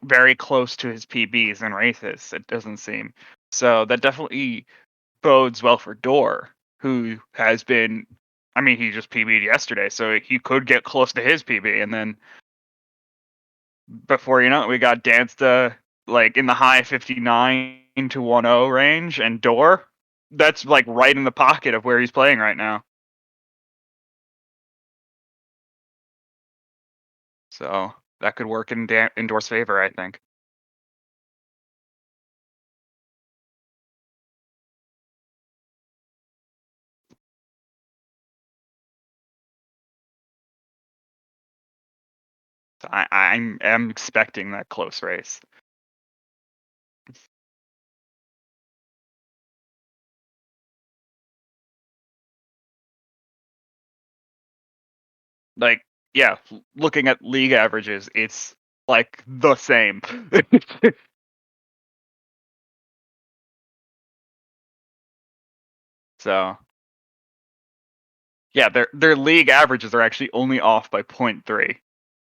very close to his PBs in races, it doesn't seem. So that definitely bodes well for Door, who has been, I mean, he just PB'd yesterday, so he could get close to his PB, and then before you know it, we got Dansta like in the high 59 to 1-0 range, and Door, that's like right in the pocket of where he's playing right now. So that could work in Door's favor, I think. So I'm expecting that close race. Like, yeah, looking at league averages, it's like the same. So, yeah, their league averages are actually only off by 0.3,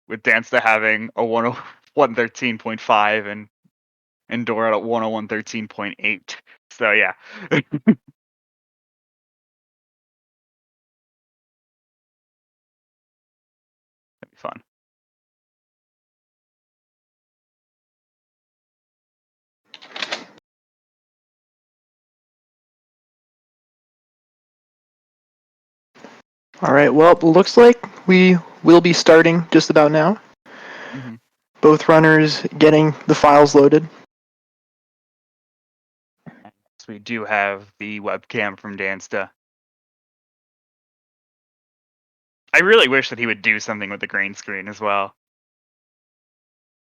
with Dansta having a 101.13.5 and Dora at 101.13.8. So yeah. That'd be fun. All right, well, it looks like we will be starting just about now. Mm-hmm. Both runners getting the files loaded. So we do have the webcam from Dansta. I really wish that he would do something with the green screen as well.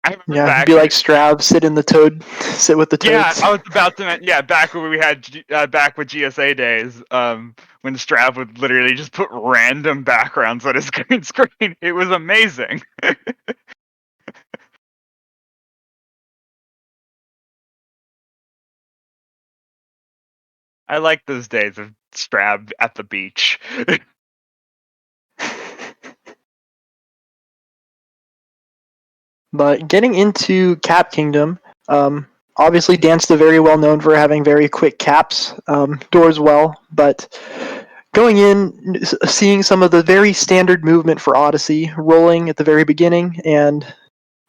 I remember Yeah, back be like Strav, sit with the yeah, toads. I was about to. Yeah, back when we had back with GSA days, when Strav would literally just put random backgrounds on his green screen. It was amazing. I like those days of Strav at the beach. But getting into Cap Kingdom, obviously Dansta very well known for having very quick caps, doors well, but going in, seeing some of the very standard movement for Odyssey, rolling at the very beginning, and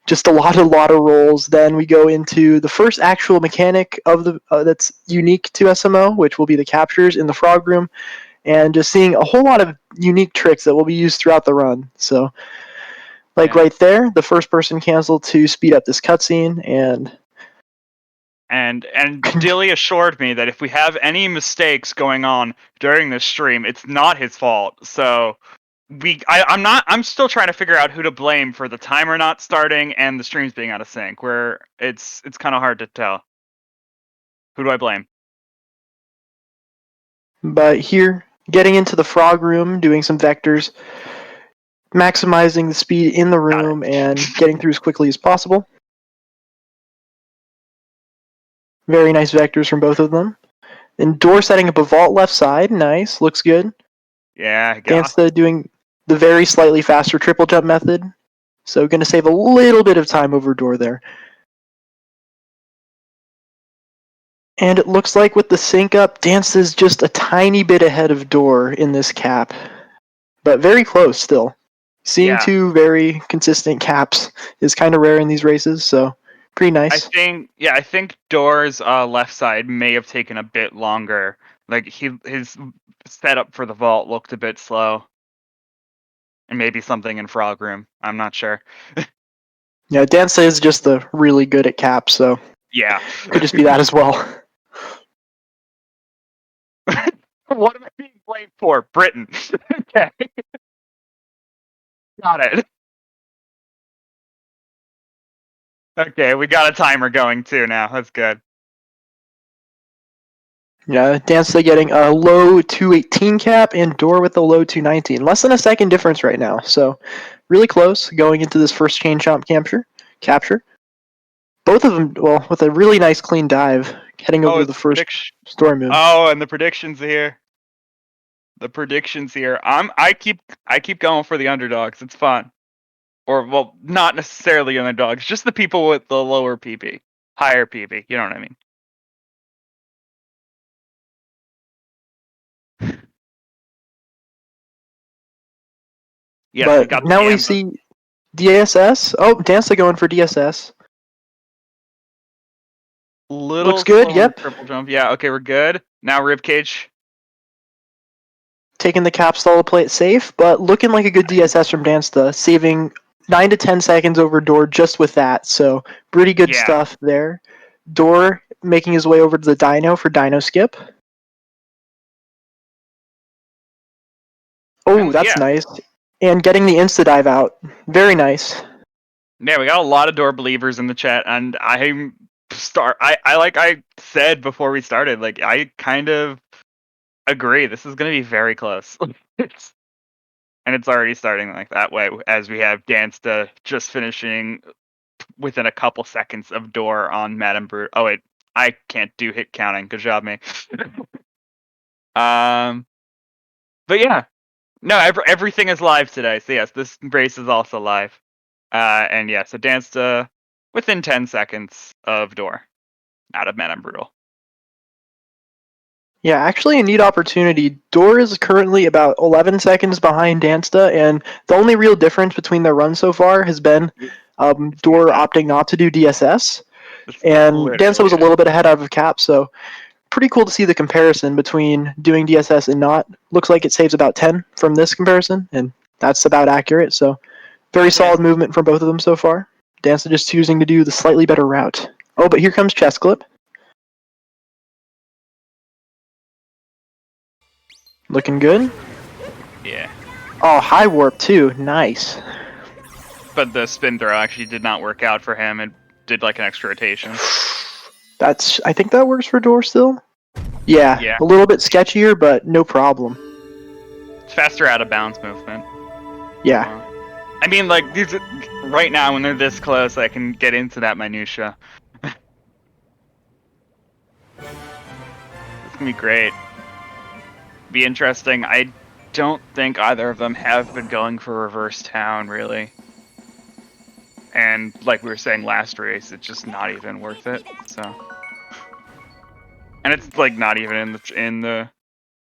just a lot of rolls. Then we go into the first actual mechanic of the that's unique to SMO, which will be the captures in the frog room, and just seeing a whole lot of unique tricks that will be used throughout the run. So, like Yeah. right there, the first person cancel to speed up this cutscene, And Dilly assured me that if we have any mistakes going on during this stream, it's not his fault. So I'm still trying to figure out who to blame for the timer not starting and the streams being out of sync, where it's kind of hard to tell. Who do I blame? but here, getting into the frog room, doing some vectors, maximizing the speed in the room, and getting through as quickly as possible. Very nice vectors from both of them. And Door setting up a vault left side, nice, looks good. Yeah, Dansta doing the very slightly faster triple jump method, so going to save a little bit of time over Door there. And it looks like with the sync up, Dansta's just a tiny bit ahead of Door in this cap, but very close still. Seeing two very consistent caps is kind of rare in these races, so pretty nice. I think Door's left side may have taken a bit longer. Like his setup for the vault looked a bit slow. And maybe something in Frog Room. I'm not sure. Yeah, Dansta is just really good at caps, so yeah. Could just be that as well. What am I being blamed for? Britain. Okay. Got it. Okay, we got a timer going too now. That's good. Yeah, Dansta getting a low 218 cap and Door with a low 219. Less than a second difference right now, so really close going into this first chain chomp capture. Both of them, well, with a really nice clean dive, heading over to the first story move. Oh, and the predictions here. The predictions here. I keep going for the underdogs. It's fun. Or, well, not necessarily underdogs, just the people with the lower PB. Higher PB, you know what I mean. Yes, we But got the now we Gambit. see DSS. Oh, Dansta going for DSS. Little Looks good, slow on the yep. triple jump. Yeah, okay, we're good. Now ribcage. Taking the cap stall to play it safe, but looking like a good DSS from Dansta, saving 9 to 10 seconds over Door just with that, so pretty good Yeah. stuff there. Door making his way over to the Dino for Dino Skip. Oh, And, that's yeah. nice. And getting the insta dive out. Very nice. Yeah, we got a lot of Door believers in the chat, and I like I said before we started, like, I kind of agree. This is gonna be very close. And it's already starting like that way, as we have Dansta just finishing within a couple seconds of Door on Madame Brute. Oh wait, I can't do hit counting. Good job, me. But yeah, no, everything is live today. So yes, this race is also live. And yeah, so Dansta within 10 seconds of Door, out of Madame Brutal. Yeah, actually a neat opportunity. Door is currently about 11 seconds behind Dansta, and the only real difference between their run so far has been Door opting not to do DSS, and Dansta was a little bit ahead out of cap, so pretty cool to see the comparison between doing DSS and not. Looks like it saves about 10 from this comparison, and that's about accurate, so very solid movement from both of them so far. Dansta just choosing to do the slightly better route. Oh, but here comes Chest Clip. Looking good. Yeah. Oh, high warp too. Nice. But the spin throw actually did not work out for him. It did like an extra rotation. I think that works for Door still. Yeah, a little bit sketchier, but no problem. It's faster out of bounds movement. Yeah. I mean, like, these right now when they're this close, I can get into that minutia. It's gonna be great. Be interesting. I don't think either of them have been going for reverse town, really. And like we were saying last race, it's just not even worth it. So, and it's like not even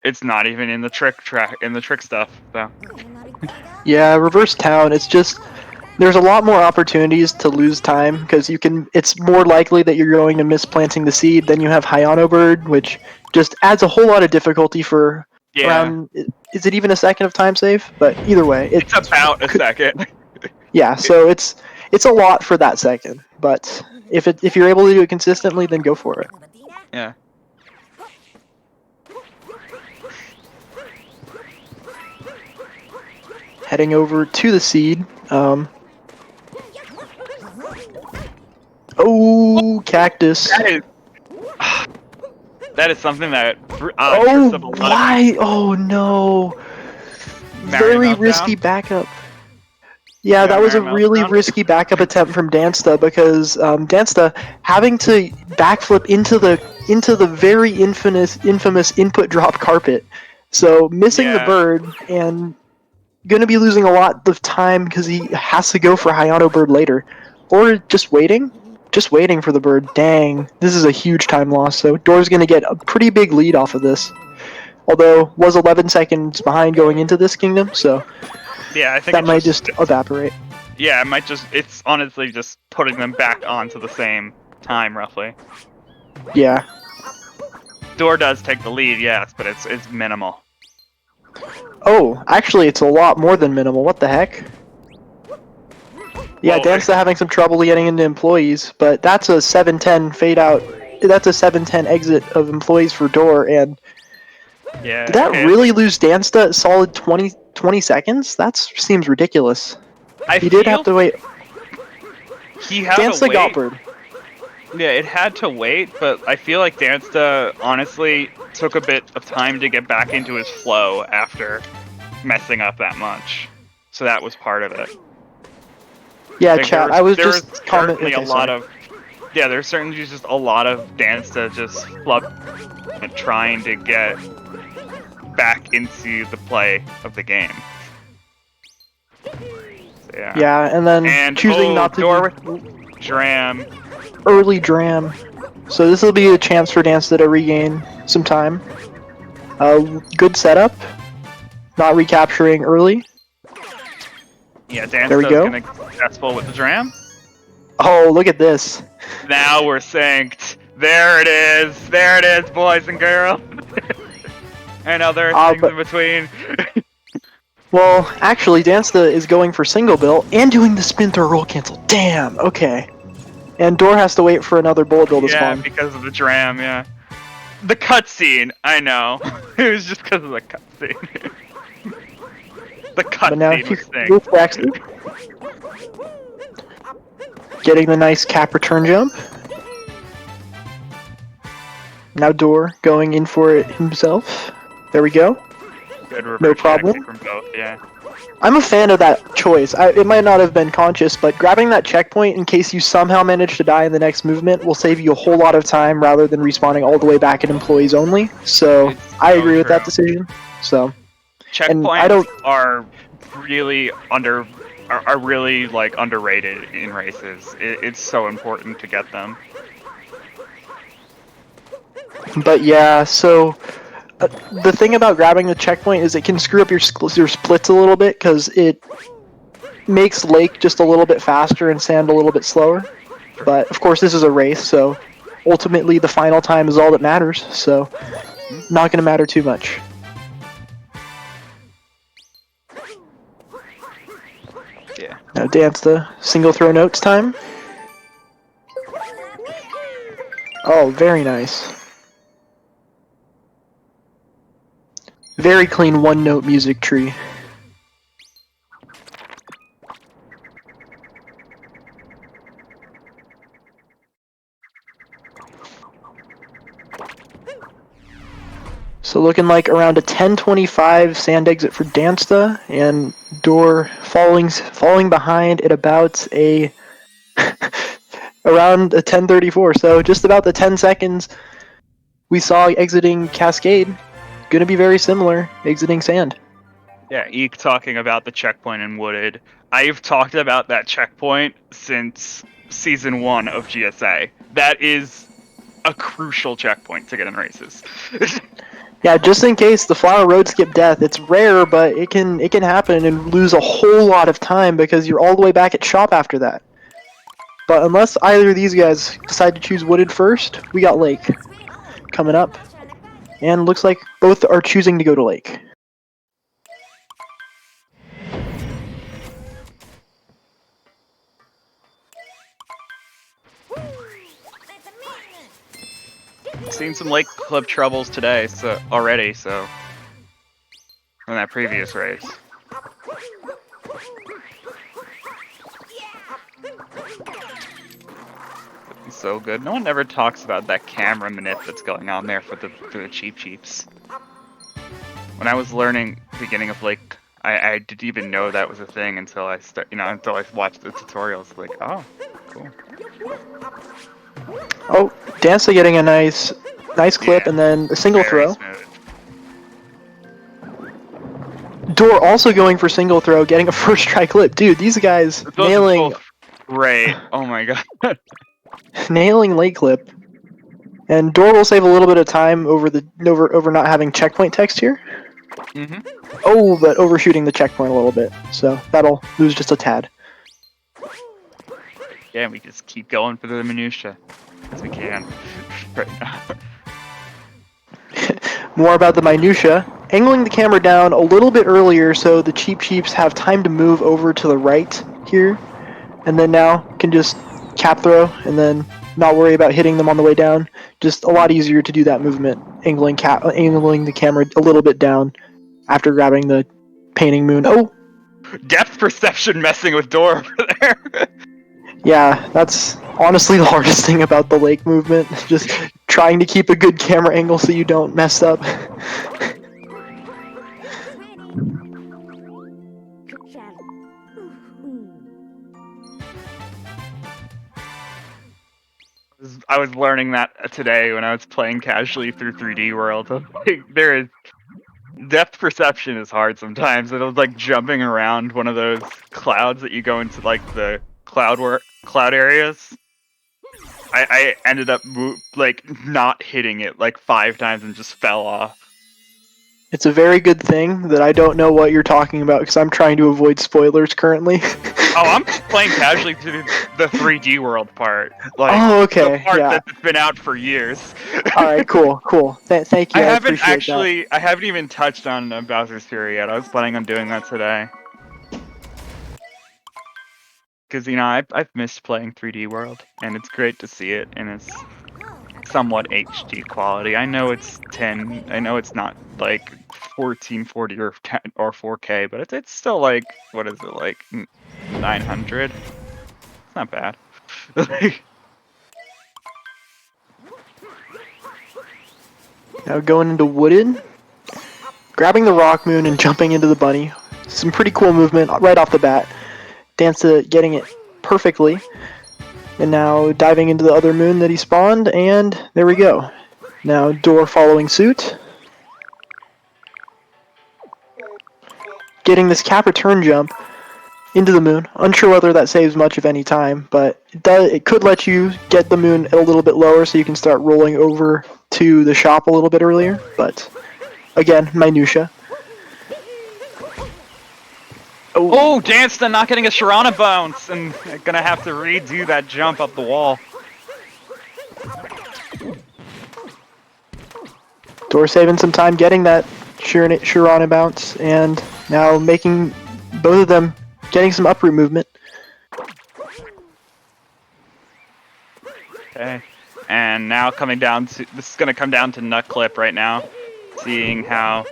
it's not even in the trick stuff. So. Yeah, reverse town. It's just there's a lot more opportunities to lose time because it's more likely that you're going to miss planting the seed. Then you have Hayano Bird, which just adds a whole lot of difficulty for around. Is it even a second of time save? But either way, it's about a second. Yeah, so it's a lot for that second. But if you're able to do it consistently, then go for it. Yeah. Heading over to the seed. Oh, cactus. That is something that. Oh, why? Oh no. Very risky backup. Yeah, that was a really risky backup attempt from Dansta because Dansta having to backflip into the very infamous input drop carpet. So missing the bird and gonna be losing a lot of time because he has to go for Hayano Bird later. Or just waiting for the bird. Dang, this is a huge time loss, so Door's gonna get a pretty big lead off of this. Although, was 11 seconds behind going into this kingdom, so yeah, I think that might just evaporate. Yeah, it's honestly just putting them back onto the same time, roughly. Yeah. Door does take the lead, yes, but it's minimal. Oh, actually, it's a lot more than minimal. What the heck? Yeah, Dansta having some trouble getting into employees, but that's a 7-10 fade out. That's a 7-10 exit of employees for Door, and yeah, did that really lose Dansta a solid 20 seconds? That seems ridiculous. He did have to wait. He had Dansta to wait. got bird. Yeah, it had to wait, but I feel like Dansta honestly took a bit of time to get back into his flow after messing up that much. So that was part of it. Yeah, chat. I was just commenting. There's certainly just a lot of Dansta just and trying to get back into the play of the game. Yeah, and then And choosing not to door do with Dram. early dram. So this will be a chance for Dansta to regain some time. Good setup. Not recapturing early. Yeah, There we Dansta's go. gonna get successful with the Dram. Oh, look at this. Now we're synced. There it is. There it is, boys and girls. And other things But in between. well, actually, Dansta is going for single bill and doing the spin throw roll cancel. Damn. Okay. And Door has to wait for another bullet bill to Yeah, spawn. because of the Dram, yeah. The cutscene, I know. It was just because of the cutscene. The But now cutscene here was synced. goes Braxton. Getting the nice cap return jump. Now Door going in for it himself. There we go. Good reverse No problem. taxi from both, yeah. I'm a fan of that choice. It might not have been conscious, but grabbing that checkpoint in case you somehow manage to die in the next movement will save you a whole lot of time rather than respawning all the way back at employees only. So It's I so agree with that true. decision. So and I Checkpoints don't. are really are really like underrated in races. It's so important to get them. But yeah, so the thing about grabbing the checkpoint is it can screw up your splits a little bit because it makes Lake just a little bit faster and Sand a little bit slower. But of course, this is a race, so ultimately the final time is all that matters. So not going to matter too much. Yeah. Now dance the single throw notes time. Oh, very nice. Very clean one note music tree. So looking like around a 10:25 sand exit for Dansta, and Door falling behind at about a around a 10:34. So just about the 10 seconds we saw exiting Cascade. Gonna be very similar exiting Sand. Yeah, Eek talking about the checkpoint in Wooded. I've talked about that checkpoint since season 1 of GSA. That is a crucial checkpoint to get in races. Yeah, just in case the Flower Road skip death. It's rare, but it can happen and lose a whole lot of time because you're all the way back at shop after that. But unless either of these guys decide to choose Wooded first, we got Lake coming up. And looks like both are choosing to go to Lake. Seen some Lake Club troubles today, so already, so from that previous race. So good. No one ever talks about that camera manip that's going on there for the cheap cheaps. When I was learning beginning of Lake, I didn't even know that was a thing until until I watched the tutorials. Like, oh, cool. Oh, Dansta getting a nice clip, Yeah, and then a single very throw. smooth. Door also going for single throw, getting a first try clip. Dude, these guys Those nailing are both great. Oh my god. nailing late clip. And Door will save a little bit of time over not having checkpoint text here. Mhm. Oh, but overshooting the checkpoint a little bit. So that'll lose just a tad. Yeah, we just keep going for the minutia as we can right now. More about the minutia. Angling the camera down a little bit earlier so the Cheap Cheeps have time to move over to the right here. And then now can just cap throw and then not worry about hitting them on the way down. Just a lot easier to do that movement, angling the camera a little bit down after grabbing the painting moon. Oh, Depth perception messing with Door over there. yeah, that's honestly the hardest thing about the lake movement. Just trying to keep a good camera angle so you don't mess up. I was learning that today when I was playing casually through 3D World. Like, there is Depth perception is hard sometimes. It was like jumping around one of those clouds that you go into like the cloud areas. I ended up like not hitting it like 5 times and just fell off. It's a very good thing that I don't know what you're talking about because I'm trying to avoid spoilers currently. Oh, I'm playing casually to the 3D world part. Like, oh, okay. The part Yeah. that's been out for years. All right. Cool. Cool. Thank you. I haven't appreciate that. I haven't even touched on Bowser's Fury yet. I was planning on doing that today. Because, you know, I've missed playing 3D World, and it's great to see it in its somewhat HD quality. I know it's 10, I know it's not like 1440 or 10 or 4K, but it's still like, what is it, like 900? It's not bad. Now going into Wooded, grabbing the Rock Moon and jumping into the bunny. Some pretty cool movement right off the bat. Dansta getting it perfectly. And now diving into the other moon that he spawned, and there we go. Now Door following suit. Getting this cap return jump into the moon. Unsure whether that saves much of any time, but it could let you get the moon a little bit lower so you can start rolling over to the shop a little bit earlier. But again, minutia. Oh, Dansta not getting a Sharana bounce, and gonna have to redo that jump up the wall. Door saving some time getting that Sharana bounce, and now making both of them getting some uproot movement. Okay, and now coming down to, this is gonna come down to Nut Clip right now, seeing how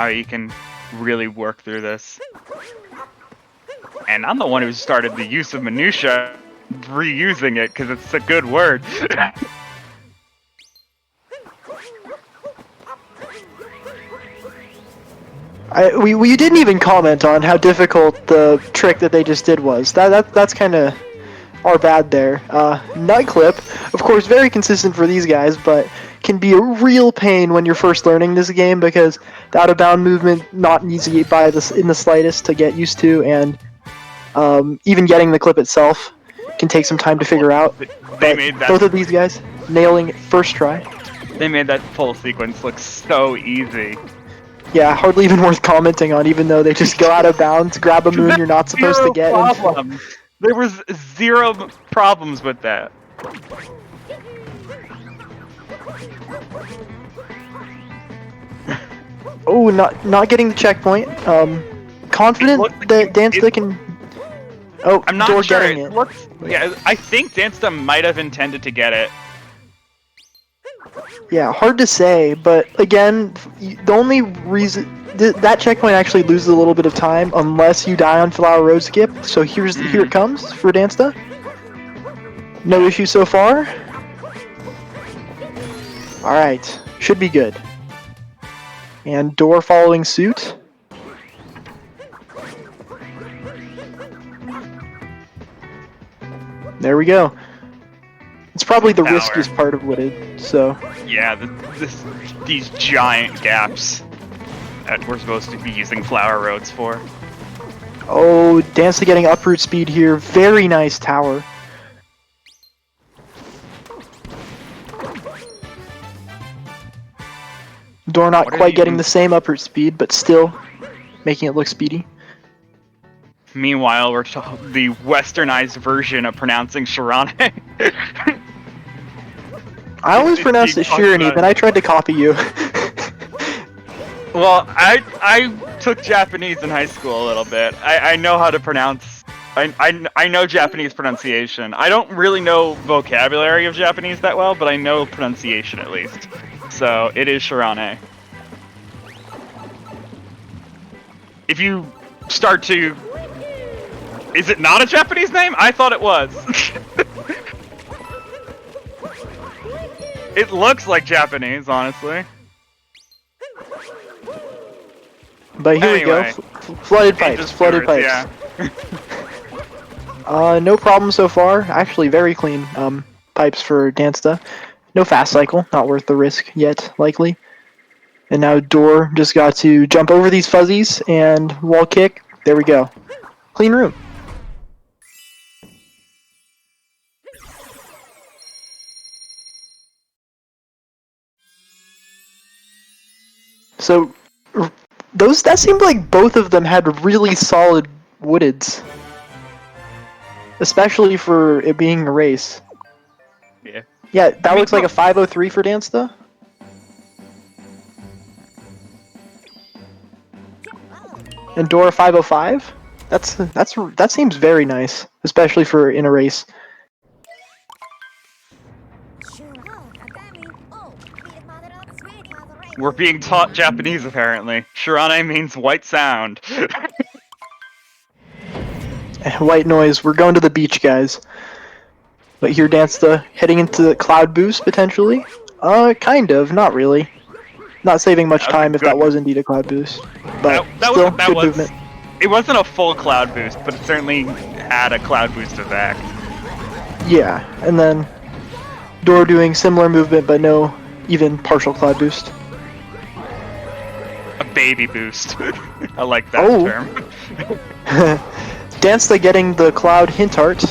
you can really work through this. And I'm the one who started the use of minutia, reusing it because it's a good word. We didn't even comment on how difficult the trick that they just did was. That's kind of our bad there. Nut Clip, of course, very consistent for these guys, but can be a real pain when you're first learning this game because the out of bound movement not easy in the slightest to get used to, and even getting the clip itself can take some time to figure out. They made that, both of these guys nailing it first try. They made that full sequence look so easy. Yeah, hardly even worth commenting on, even though they just go out of bounds, grab a moon you're not supposed to get. There was 0 problems with that. Oh, not getting the checkpoint. Confident that Dansta can. Oh, I'm not Door sure. getting it. Yeah, I think Dansta might have intended to get it. Yeah, hard to say, but again, the only reason that checkpoint actually loses a little bit of time unless you die on Flower Road skip. So here it comes for Dansta. No issue so far. All right, should be good. And Door following suit. There we go. It's probably the riskiest part of Wooded, so... Yeah, these giant gaps that we're supposed to be using Flower Roads for. Oh, Dansta getting uproot speed here. Very nice tower. Door not quite getting the same uproot speed, but still making it look speedy. Meanwhile, we're the westernized version of pronouncing Sharane. I always pronounced it Shirani, then I tried to copy you. Well, I took Japanese in high school a little bit. I know how to pronounce. I know Japanese pronunciation. I don't really know vocabulary of Japanese that well, but I know pronunciation at least. So it is Sharane. If you start to... Is it not a Japanese name? I thought it was. It looks like Japanese, honestly. But here we go. Flooded pipes. Flooded pipes. Yeah. No problem so far. Actually, very clean pipes for Dansta. No fast cycle, not worth the risk yet, likely. And now Door just got to jump over these fuzzies and wall kick. There we go. Clean room. So that seemed like both of them had really solid woodeds. Especially for it being a race. Yeah. Yeah, that looks like a 503 for Dansta. And Dora 505? That seems very nice, especially for in a race. We're being taught Japanese apparently. Shirane means white sound. White noise. We're going to the beach, guys. But here, Dansta heading into the cloud boost potentially. Kind of, not really. Not saving much time if that was indeed a cloud boost, but still good movement. It wasn't a full cloud boost, but it certainly had a cloud boost effect. Yeah, and then Door doing similar movement, but no even partial cloud boost. A baby boost. I like that term. Dansta getting the cloud hint art.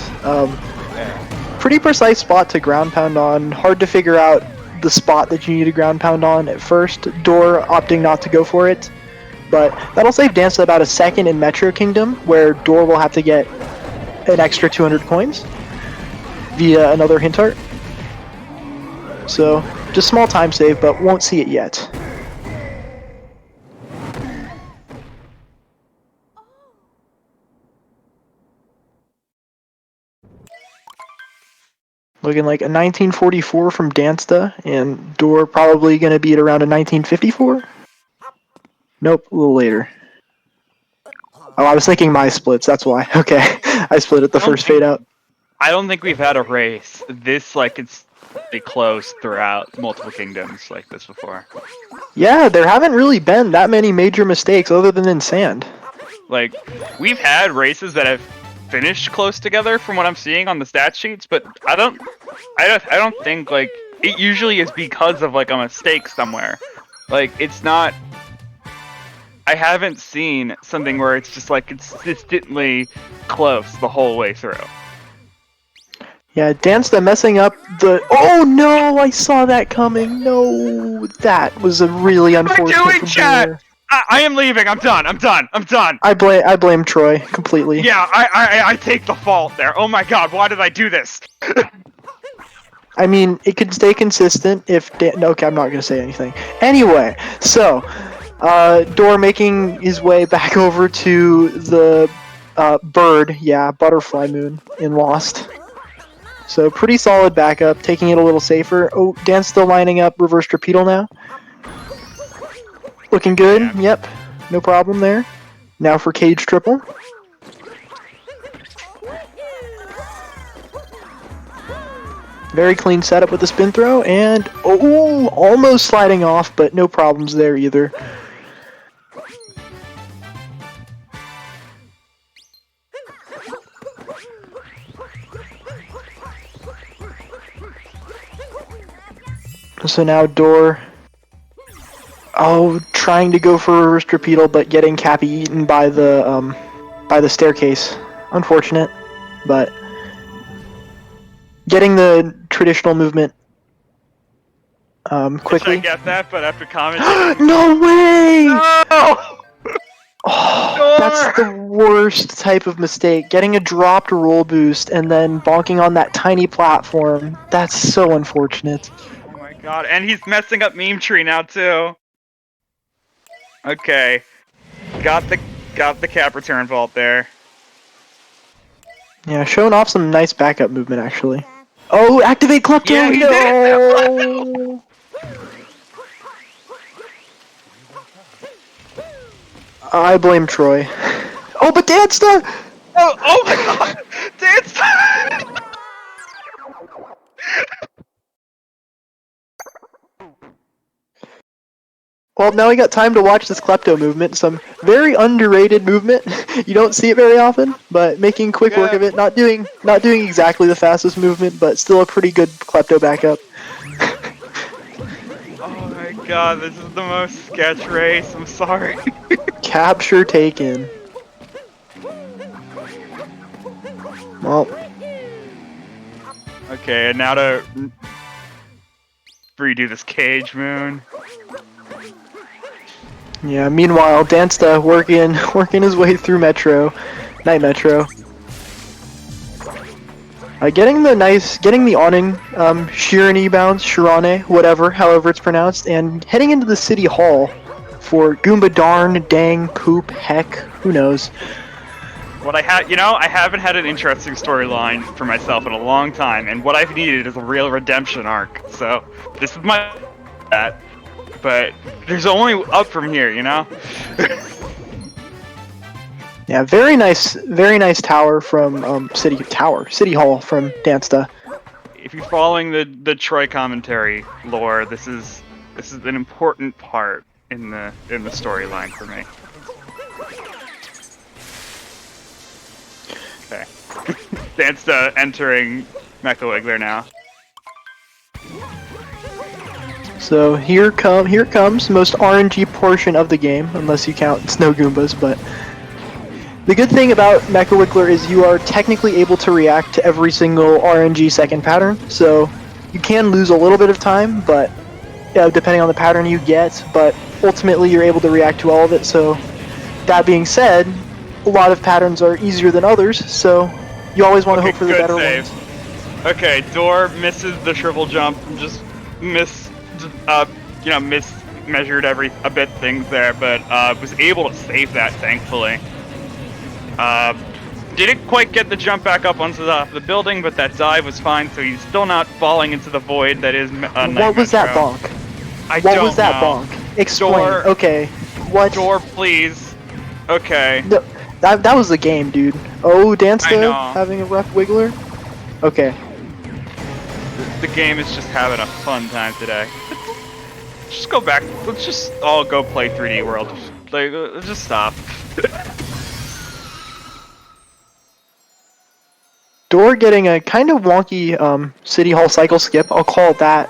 Pretty precise spot to ground pound on. Hard to figure out the spot that you need to ground pound on at first. Door opting not to go for it. But that'll save Dansta about a second in Metro Kingdom, where Door will have to get an extra 200 coins via another hint art. So, just small time save, but won't see it yet. Looking like a 1944 from Dansta, and Door probably going to be at around a 1954? Nope, a little later. Oh, I was thinking my splits, that's why. Okay, I split it the first fade out. I don't think we've had a race this, like, it's close throughout multiple kingdoms like this before. Yeah, there haven't really been that many major mistakes other than in sand. Like, we've had races that have finished close together from what I'm seeing on the stat sheets, but I don't think, like, it usually is because of, like, a mistake somewhere. Like, it's not... I haven't seen something where it's just, like, consistently close the whole way through. Yeah, Dansta messing up the... Oh no, I saw that coming. No, that was a really unfortunate... What are you doing, chat? I am leaving. I'm done. I blame Troy completely. Yeah, I take the fault there. Oh my god, why did I do this? I mean, it could stay consistent if... Okay, I'm not going to say anything. Anyway, so... Door making his way back over to the butterfly moon in Lost. So pretty solid backup, taking it a little safer. Oh, Dan's still lining up reverse torpedo now. Looking good, yep. No problem there. Now for cage triple. Very clean setup with the spin throw, and oh, almost sliding off, but no problems there either. So now Door, trying to go for a reverse torpedo, but getting Cappy eaten by the staircase. Unfortunate, but getting the traditional movement quickly. I get that, but after commentating... No way! No! Oh, that's the worst type of mistake. Getting a dropped roll boost and then bonking on that tiny platform. That's so unfortunate. Oh my god, and he's messing up meme tree now too. Okay. Got the cap return vault there. Yeah, showing off some nice backup movement actually. Oh, activate Klepto! Yeah, he no! I blame Troy. Oh, but Dansta! Oh my god! Dansta! Well, now we got time to watch this klepto movement. Some very underrated movement. You don't see it very often, but making quick work of it. Not doing exactly the fastest movement, but still a pretty good klepto backup. Oh my god, this is the most sketch race. I'm sorry. Capture taken. Well, Okay, and now to redo this cage moon. yeah. Meanwhile, Dansta working his way through Metro, Night Metro. Getting the awning, Shirane, whatever, however it's pronounced, and heading into the city hall for Goomba darn, dang, poop, heck, who knows. What I haven't had an interesting storyline for myself in a long time, and what I've needed is a real redemption arc. So this is my that, but there's only up from here, you know. Yeah, very nice tower from City Hall from Dansta. If you're following the Troy commentary lore, this is an important part in the storyline for me. Okay, Dansta entering Mecha Wiggler now. So here comes the most RNG portion of the game, unless you count Snow Goombas, but the good thing about Mecha Wiggler is you are technically able to react to every single RNG second pattern, so you can lose a little bit of time, but depending on the pattern you get, but ultimately you're able to react to all of it. So that being said, a lot of patterns are easier than others, so you always want to hope for the better ones. Okay, Door misses the triple jump, just mismeasured a bit things there, but was able to save that, thankfully. Didn't quite get the jump back up onto the building, but that dive was fine, so he's still not falling into the void that is What was that bonk? What was that bonk? Explain. Door, okay. What? Door, please. Okay. No, that was the game, dude. Oh, Dansta having a rough wiggler? Okay. The game is just having a fun time today. Just go back. Let's just all go play 3D World. Like, just stop. Door getting a kind of wonky City Hall cycle skip, I'll call it that.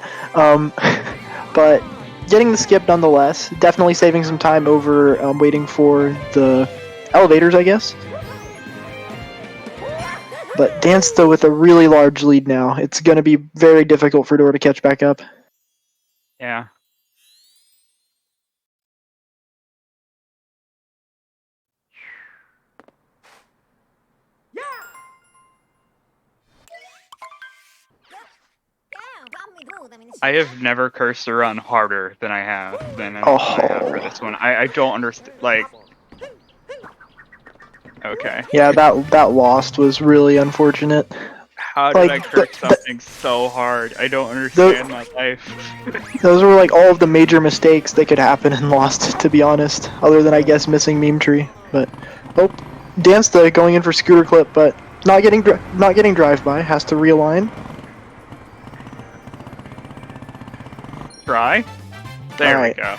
But getting the skip nonetheless. Definitely saving some time over waiting for the elevators, I guess. But Dansta with a really large lead now. It's going to be very difficult for Door to catch back up. Yeah. I have never cursed a run harder than I have for this one. I don't understand. Like, okay. Yeah, that lost was really unfortunate. How did I curse something so hard? I don't understand my life. Those were like all of the major mistakes that could happen in Lost, to be honest. Other than I guess missing meme tree, but Dansta going in for scooter clip, but not getting drive by. Has to realign. Try. There we go.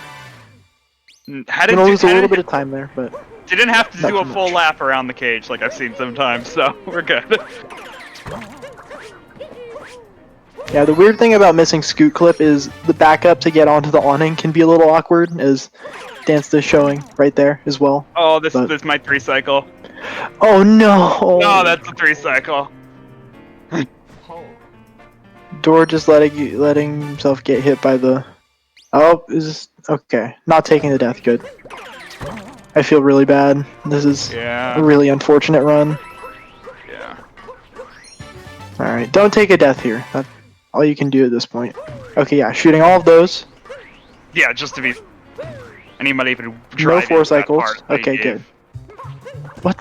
Gonna lose a little bit of time there, but didn't have to do a full lap around the cage like I've seen sometimes, so we're good. Yeah, the weird thing about missing scoot clip is the backup to get onto the awning can be a little awkward, as Dansta showing right there as well. Oh, this is my 3 cycle. Oh no! No, that's a 3 cycle. Door just letting himself get hit by the. Oh, is okay. Not taking the death. Good. I feel really bad. This is a really unfortunate run. Yeah. All right, don't take a death here. That's all you can do at this point. Okay, yeah, shooting all of those. Yeah, just to be. Anybody even try. No 4 cycles. Okay, good. What?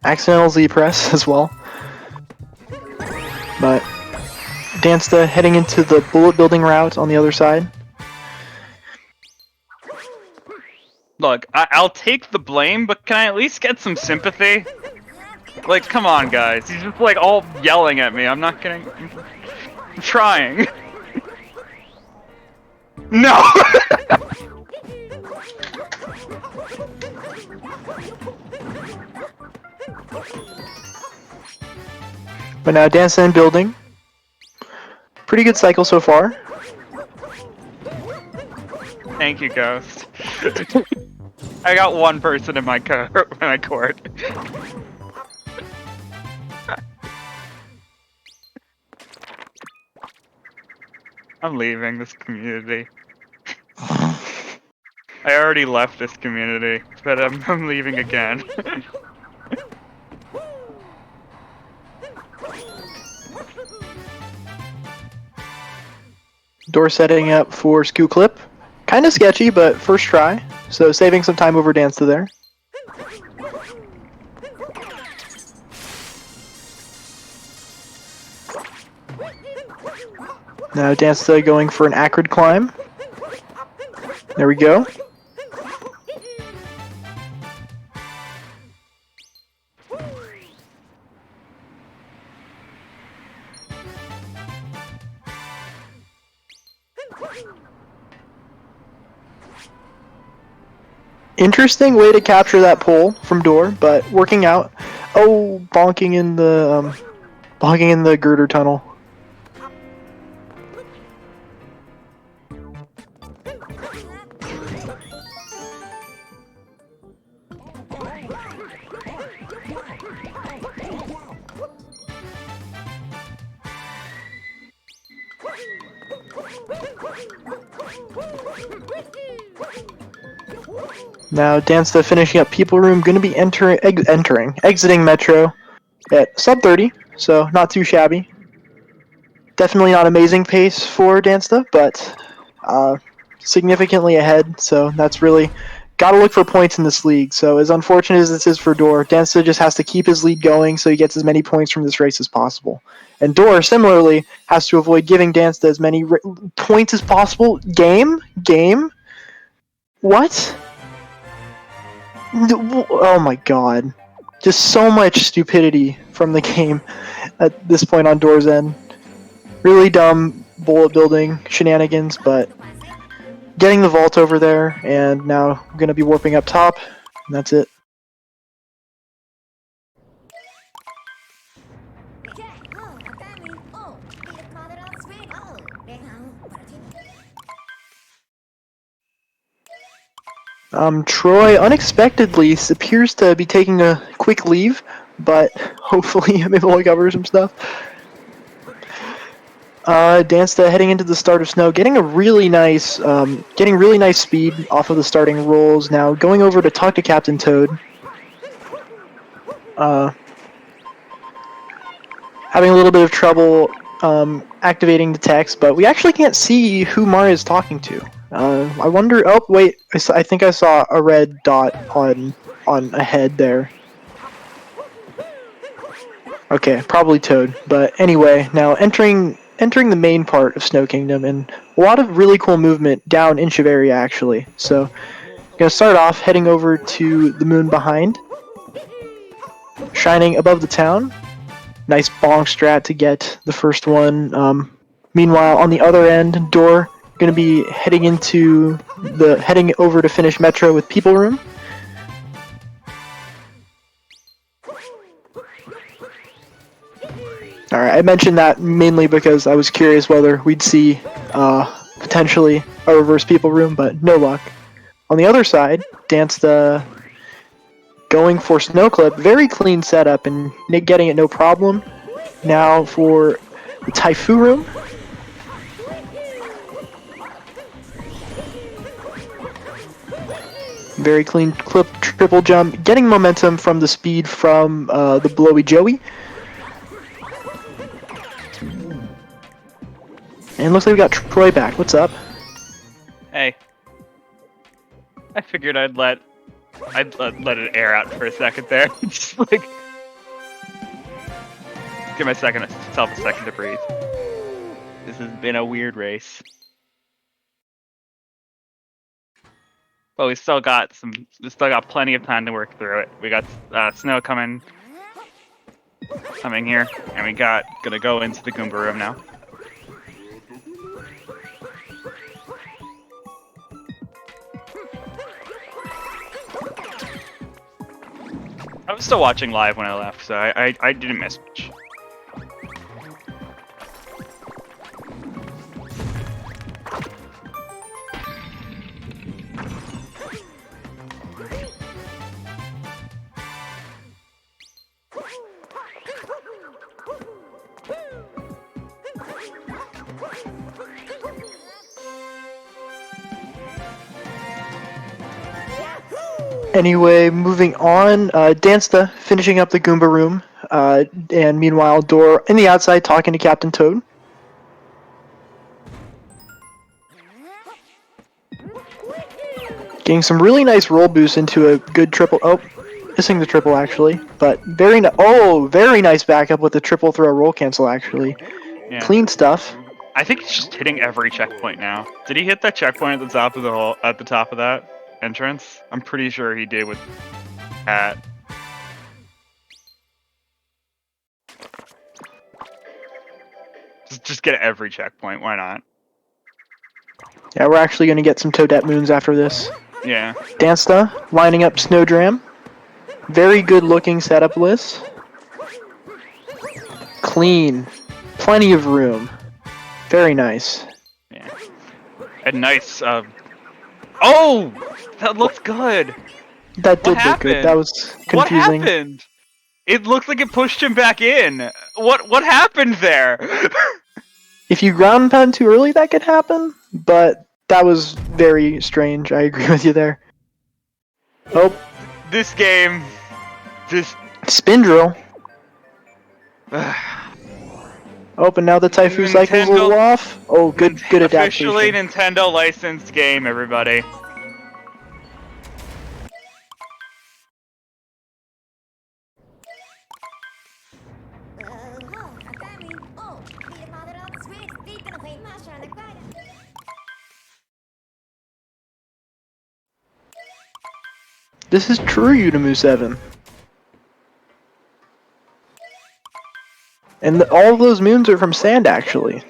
Accidental Z press as well. But Dansta heading into the bullet building route on the other side. Look, I'll take the blame, but can I at least get some sympathy? Like, come on, guys. He's just like all yelling at me. I'm not getting. I'm trying. No! But now Dansta and building. Pretty good cycle so far. Thank you, Ghost. I got one person in my court. I'm leaving this community. I already left this community, but I'm leaving again. Door setting up for Scoot Clip. Kind of sketchy, but first try. So saving some time over Dansta there. Now Dansta going for an acrid climb. There we go. Interesting way to capture that pole from door, but working out. Oh, bonking in the girder tunnel. Now Dansta finishing up People Room, going to be exiting Metro at sub 30, so not too shabby. Definitely not amazing pace for Dansta, but significantly ahead, so that's really got to look for points in this league. So as unfortunate as this is for Door, Dansta just has to keep his lead going so he gets as many points from this race as possible. And Door, similarly, has to avoid giving Dansta as many points as possible. Game? What? Oh my god. Just so much stupidity from the game at this point on Door's end. Really dumb bullet building shenanigans, but getting the vault over there, and now I'm going to be warping up top, and that's it. Troy unexpectedly appears to be taking a quick leave, but hopefully I'm able to cover some stuff. Dansta heading into the start of snow, getting really nice speed off of the starting rolls. Now going over to talk to Captain Toad. Having a little bit of trouble activating the text, but we actually can't see who Mara is talking to. I wonder. Oh wait, I think I saw a red dot on a head there. Okay, probably Toad. But anyway, now entering the main part of Snow Kingdom, and a lot of really cool movement down in Shiveria actually. So, gonna start off heading over to the moon behind, shining above the town. Nice bonk strat to get the first one. Meanwhile, on the other end, Door gonna be heading over to finish Metro with People Room. Alright, I mentioned that mainly because I was curious whether we'd see potentially a reverse People Room, but no luck. On the other side, Dansta going for Snow Clip, very clean setup and getting it no problem. Now for the Typhoon Room. Very clean clip, triple jump, getting momentum from the speed from the Blowy Joey. And looks like we got Troy back. What's up? Hey. I figured I'd let it air out for a second there. Just like give myself a second to breathe. This has been a weird race. But we still got plenty of time to work through it. We got snow coming here, and we gonna go into the Goomba room now. still watching live when I left, so I didn't miss much. Anyway, moving on, Dansta finishing up the Goomba room, and meanwhile, Door in the outside talking to Captain Toad. Getting some really nice roll boost into a good triple. Oh, missing the triple actually, but very very nice backup with the triple throw roll cancel actually. Yeah. Clean stuff. I think he's just hitting every checkpoint now. Did he hit that checkpoint at the top of the hole, at the top of that entrance? I'm pretty sure he did with Cat. Just get every checkpoint. Why not? Yeah, we're actually going to get some Toadette moons after this. Yeah. Dansta lining up Snowdram. Very good looking setup list. Clean. Plenty of room. Very nice. Yeah. And nice. Oh, that looks good. That did look good. That was confusing. What happened? It looked like it pushed him back in. What happened there? If you ground pound too early, that could happen, but that was very strange. I agree with you there. Oh. This game. This. Spin drill. Oh, but now the Typhoo cycle's a little off. Oh, good adaptation. Officially Nintendo licensed game, everybody. This is true, Udemu 7. And all of those moons are from Sand, actually.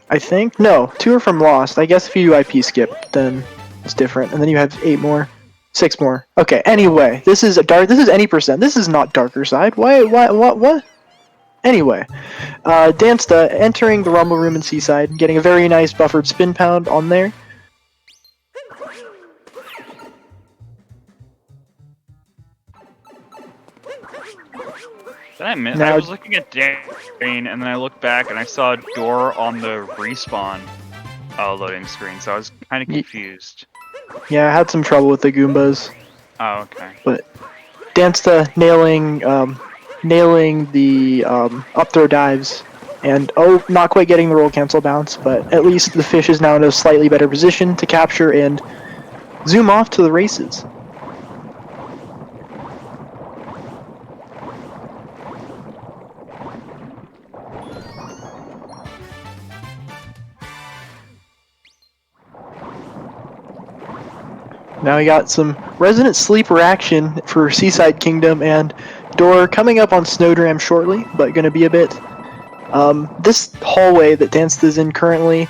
I think? No, 2 are from Lost. I guess if you do IP skip, then it's different. And then you have 8 more. 6 more. Okay, anyway, this is any percent. This is not Darker Side. What? Anyway, Dansta entering the Rumble Room in Seaside, getting a very nice buffered spin pound on there. Did I miss? I was looking at Dane, and then I looked back, and I saw a door on the respawn loading screen, so I was kind of confused. Yeah, I had some trouble with the Goombas. Oh, okay. But Dansta nailing the up throw dives, and not quite getting the roll cancel bounce, but at least the fish is now in a slightly better position to capture and zoom off to the races. Now we got some Resident Sleeper action for Seaside Kingdom, and Door coming up on Snowdram shortly, but going to be a bit. This hallway that Dansta's in currently,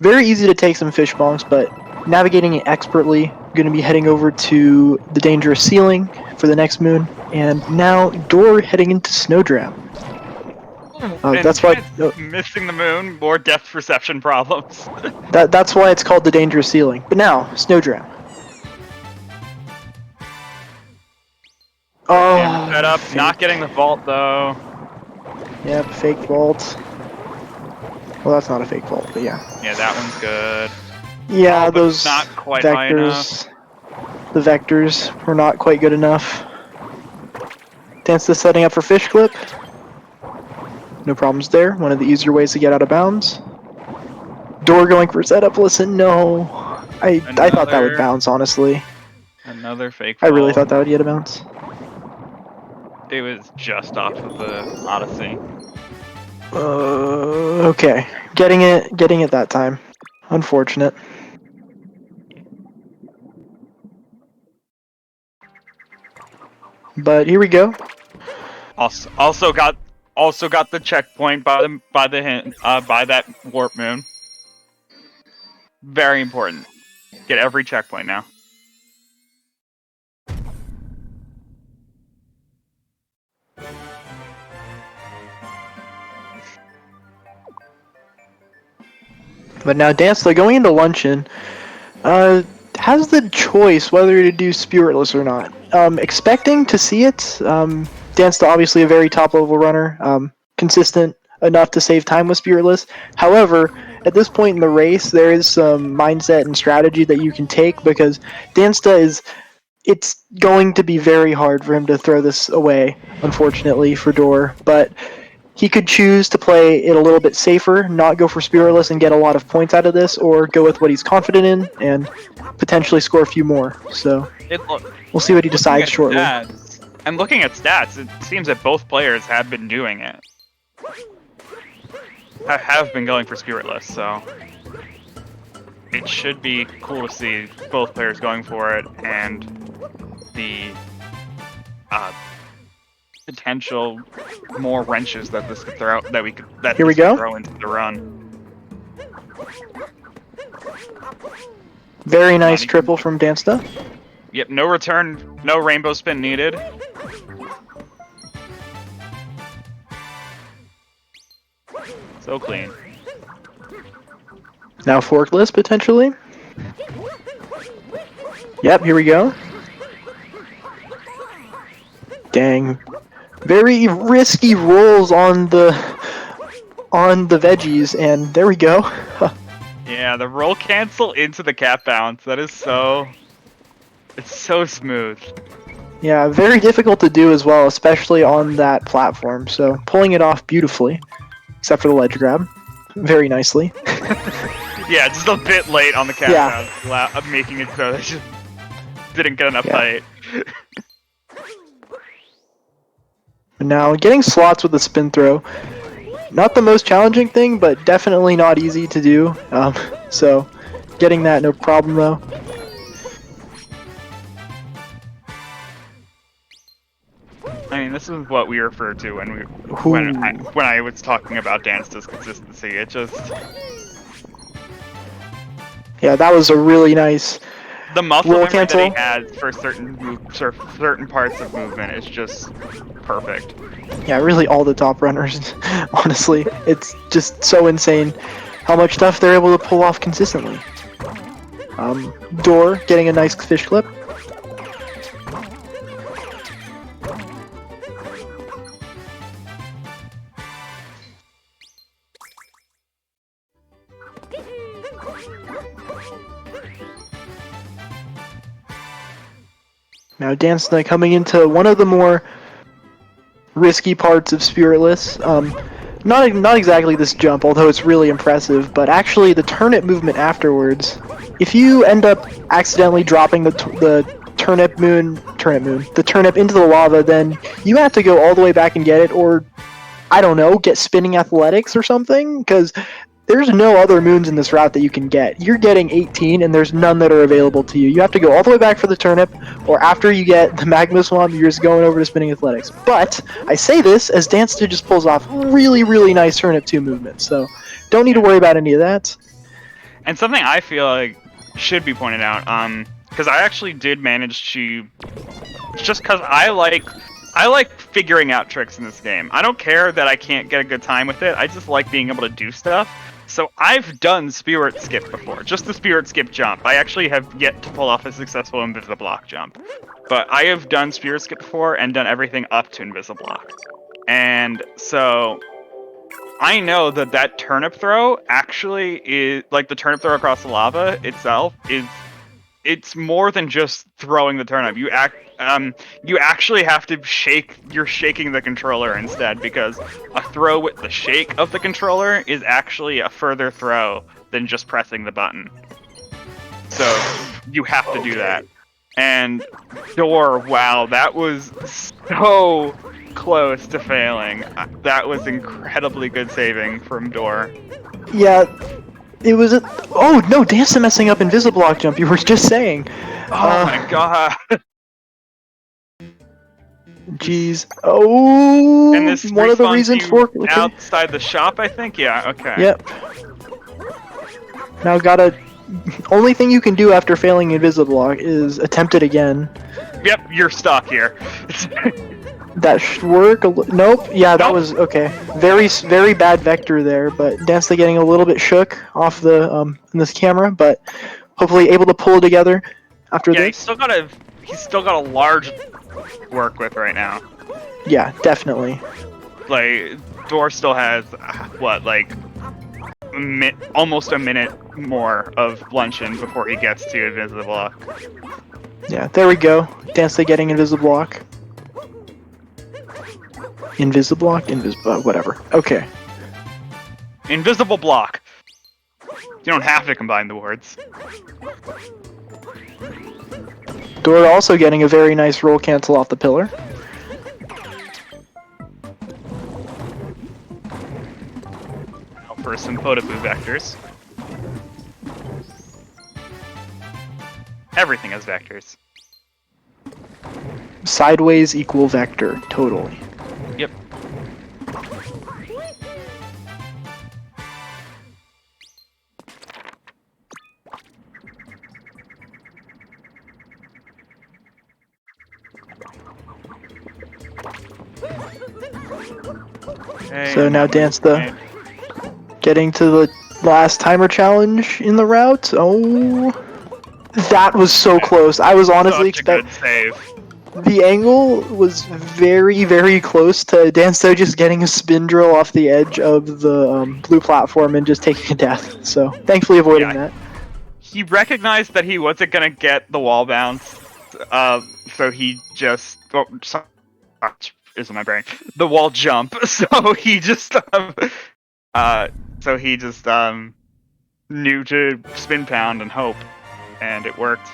very easy to take some fish bonks, but navigating it expertly. Going to be heading over to the Dangerous Ceiling for the next moon, and now Door heading into Snowdram. That's why missing the moon, more depth perception problems. That's why it's called the Dangerous Ceiling. But now Snowdram. Oh, set up, not getting the vault though. Yep, fake vault. Well, that's not a fake vault, but yeah. Yeah, that one's good. Yeah, those not quite vectors. The vectors were not quite good enough. Dansta setting up for fish clip. No problems there. One of the easier ways to get out of bounds. Door going for setup. Listen, no. I thought that would bounce, honestly. Another fake vault. I really thought that would get a bounce. It was just off of the Odyssey. Okay. Getting it that time. Unfortunate. But here we go. Also got the checkpoint by that warp moon. Very important. Get every checkpoint now. But now Dansta going into luncheon, has the choice whether to do Spiritless or not. Expecting to see it. Dansta obviously a very top level runner, consistent enough to save time with Spiritless. However, at this point in the race, there is some mindset and strategy that you can take because Dansta is. It's going to be very hard for him to throw this away, unfortunately, for Door, but he could choose to play it a little bit safer, not go for Spiritless and get a lot of points out of this, or go with what he's confident in and potentially score a few more. So we'll see what he decides shortly. I'm looking at stats. It seems that both players have been doing it. Have been going for Spiritless, so it should be cool to see both players going for it and the potential more wrenches that this could throw Here we go. Throw into the run. Very nice triple from Dansta. Yep, no return, no rainbow spin needed. So clean. Now forkless potentially. Yep, here we go. Dang. Very risky rolls on the veggies, and there we go. Yeah, the roll cancel into the cap bounce. That is it's so smooth. Yeah, very difficult to do as well, especially on that platform. So pulling it off beautifully, except for the ledge grab, very nicely. Yeah, just a bit late on the cap bounce, making it so they just didn't get enough height. Now, getting slots with the spin throw, not the most challenging thing, but definitely not easy to do. So, getting that, no problem though. I mean, this is what we refer to when I was talking about Dansta's consistency. It just that was a really nice. The muscle memory that he has for certain parts of movement is just perfect. Yeah, really all the top runners, honestly. It's just so insane how much stuff they're able to pull off consistently. Door getting a nice fish clip. Now Dansta coming into one of the more risky parts of Spiritless. Not exactly this jump, although it's really impressive, but actually the turnip movement afterwards. If you end up accidentally dropping the turnip into the lava, then you have to go all the way back and get it, or I don't know, get spinning athletics or something, because there's no other moons in this route that you can get. You're getting 18, and there's none that are available to you. You have to go all the way back for the turnip, or after you get the magma swamp, you're just going over to spinning athletics. But I say this as Dansta just pulls off really, really nice turnip 2 movements, so don't need to worry about any of that. And something I feel like should be pointed out, because I actually did manage to, just because I like figuring out tricks in this game. I don't care that I can't get a good time with it. I just like being able to do stuff. So I've done spirit skip before, just the spirit skip jump. I actually have yet to pull off a successful invisible block jump. But I have done spirit skip before and done everything up to invisible block. And so I know that turnip throw actually is, like the turnip throw across the lava itself it's more than just throwing the turnip. You actually have to you're shaking the controller instead, because a throw with the shake of the controller is actually a further throw than just pressing the button. So you have to do that. And Door, wow, that was so close to failing. That was incredibly good saving from Door. Yeah. It was oh no, Dansta messing up invisible block jump, you were just saying. Oh my god. Jeez. Oh, and this one of the reasons for outside the shop, I think. Yeah. Okay. Yep. Now only thing you can do after failing invisible block is attempt it again. Yep, you're stuck here. That should work. Nope. Yeah, that Nope. was okay. Very bad vector there, but Dansta getting a little bit shook off the in this camera, but hopefully able to pull it together after Yeah, this. he's still got a large work with right now. Yeah, definitely. Like, Door still has what, like almost a minute more of luncheon before he gets to Invisible Block. Yeah, there we go. Dansta getting Invisible Block. Invisible Block? Whatever. Okay. Invisible Block. You don't have to combine the words. Door also getting a very nice roll cancel off the pillar. Now for some Photobu vectors. Everything has vectors. Sideways equal vector, totally. Yep. Okay, So now Dansta getting to the last timer challenge in the route. Oh, that was so close. I was honestly expecting. Save. The angle was very close to Dansta just getting a spin drill off the edge of the blue platform and just taking a death. So thankfully avoiding that. He recognized that he wasn't gonna get the wall bounce, so he just is in my brain the wall jump. So he just knew to spin pound and hope, and it worked.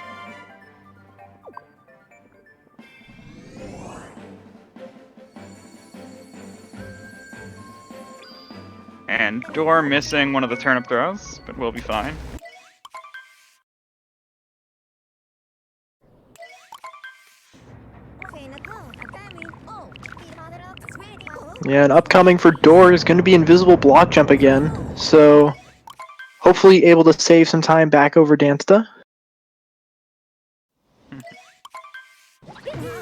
And Door missing one of the turnip throws, but we'll be fine. Yeah, and upcoming for Door is going to be Invisible Block Jump again, so hopefully able to save some time back over Dansta.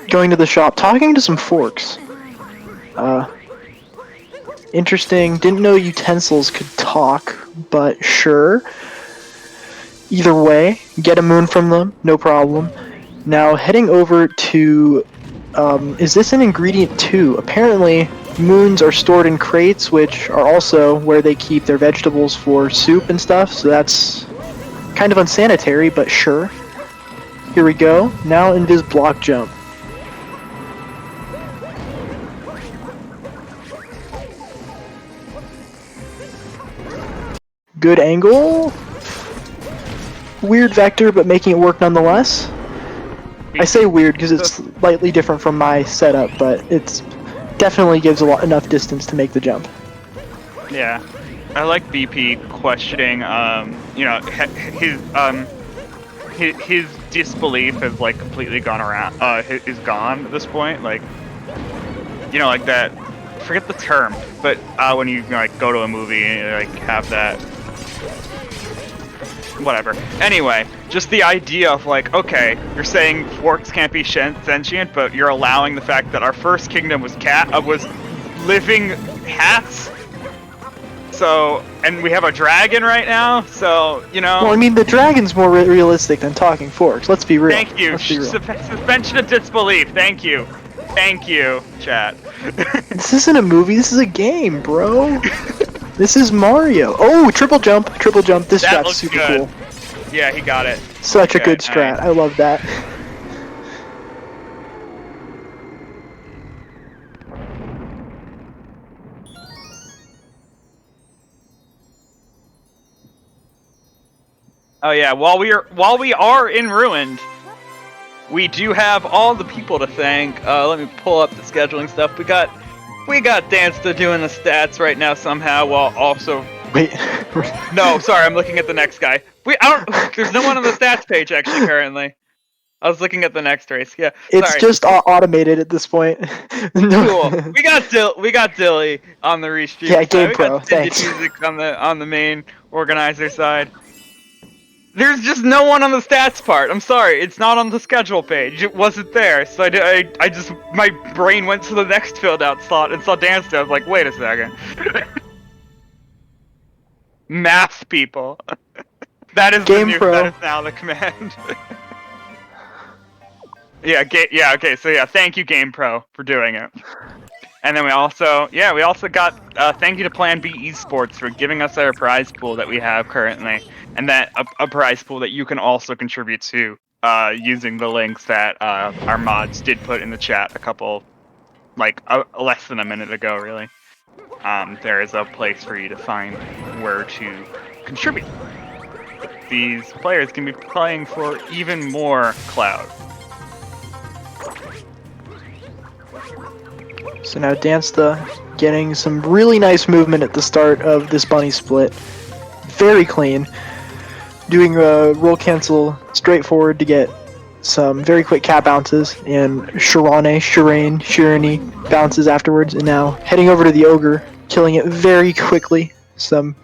Going to the shop, talking to some forks. Interesting, didn't know utensils could talk, but sure. Either way, get a moon from them, no problem. Now heading over to, is this an ingredient 2? Apparently, moons are stored in crates, which are also where they keep their vegetables for soup and stuff, so that's kind of unsanitary, but sure. Here we go, now Invis Block Jump. Good angle. Weird vector, but making it work nonetheless. I say weird because it's slightly different from my setup, but it's definitely gives enough distance to make the jump. Yeah, I like BP questioning. You know, his disbelief has like completely gone around. Is gone at this point. Like, you know, like that. Forget the term, but when you like go to a movie and you, like have that. Whatever. Anyway, just the idea of like, okay, you're saying forks can't be sentient, but you're allowing the fact that our first kingdom was was living hats. So, and we have a dragon right now. So, you know. Well, I mean, the dragon's more realistic than talking forks. Let's be real. Thank you. Suspension of disbelief. Thank you. Thank you, chat. This isn't a movie. This is a game, bro. This is Mario. Oh, triple jump, triple jump. This strat's super cool. Yeah, he got it. Such a good strat. I love that. Oh yeah, while we are in Ruined, we do have all the people to thank. Let me pull up the scheduling stuff. We got Dansta doing the stats right now somehow, while also. Wait. No, sorry, I'm looking at the next guy. There's no one on the stats page actually currently. I was looking at the next race. Yeah. It's just automated at this point. No. Cool. We got Dilly on the restream. Yeah, Game we Pro. got Thanks. Music on the main organizer side. There's just no one on the stats part. I'm sorry, it's not on the schedule page. It wasn't there, so I just my brain went to the next filled out slot and saw Dansta. I was like, wait a second. Math people. That is Game Pro. That is now the command. Yeah, okay, so yeah, thank you Game Pro for doing it. And then we also got thank you to Plan B Esports for giving us our prize pool that we have currently, and that a prize pool that you can also contribute to using the links that our mods did put in the chat a couple, less than a minute ago, really. There is a place for you to find where to contribute. These players can be playing for even more cloud. So now Dansta getting some really nice movement at the start of this bunny split. Very clean. Doing a roll cancel straightforward to get some very quick cap bounces, and Shirani bounces afterwards, and now heading over to the Ogre, killing it very quickly. So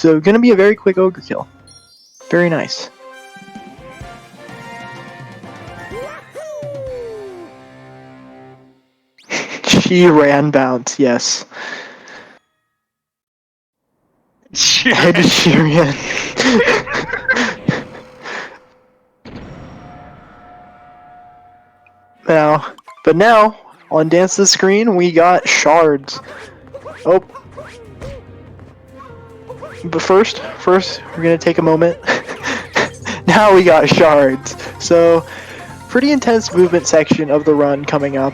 gonna be a very quick Ogre kill. Very nice. She ran bounce, yes. Ed Sheeran. Now, on Dance's screen, we got shards. Oh. But first, we're gonna take a moment. Now we got shards. So, pretty intense movement section of the run coming up.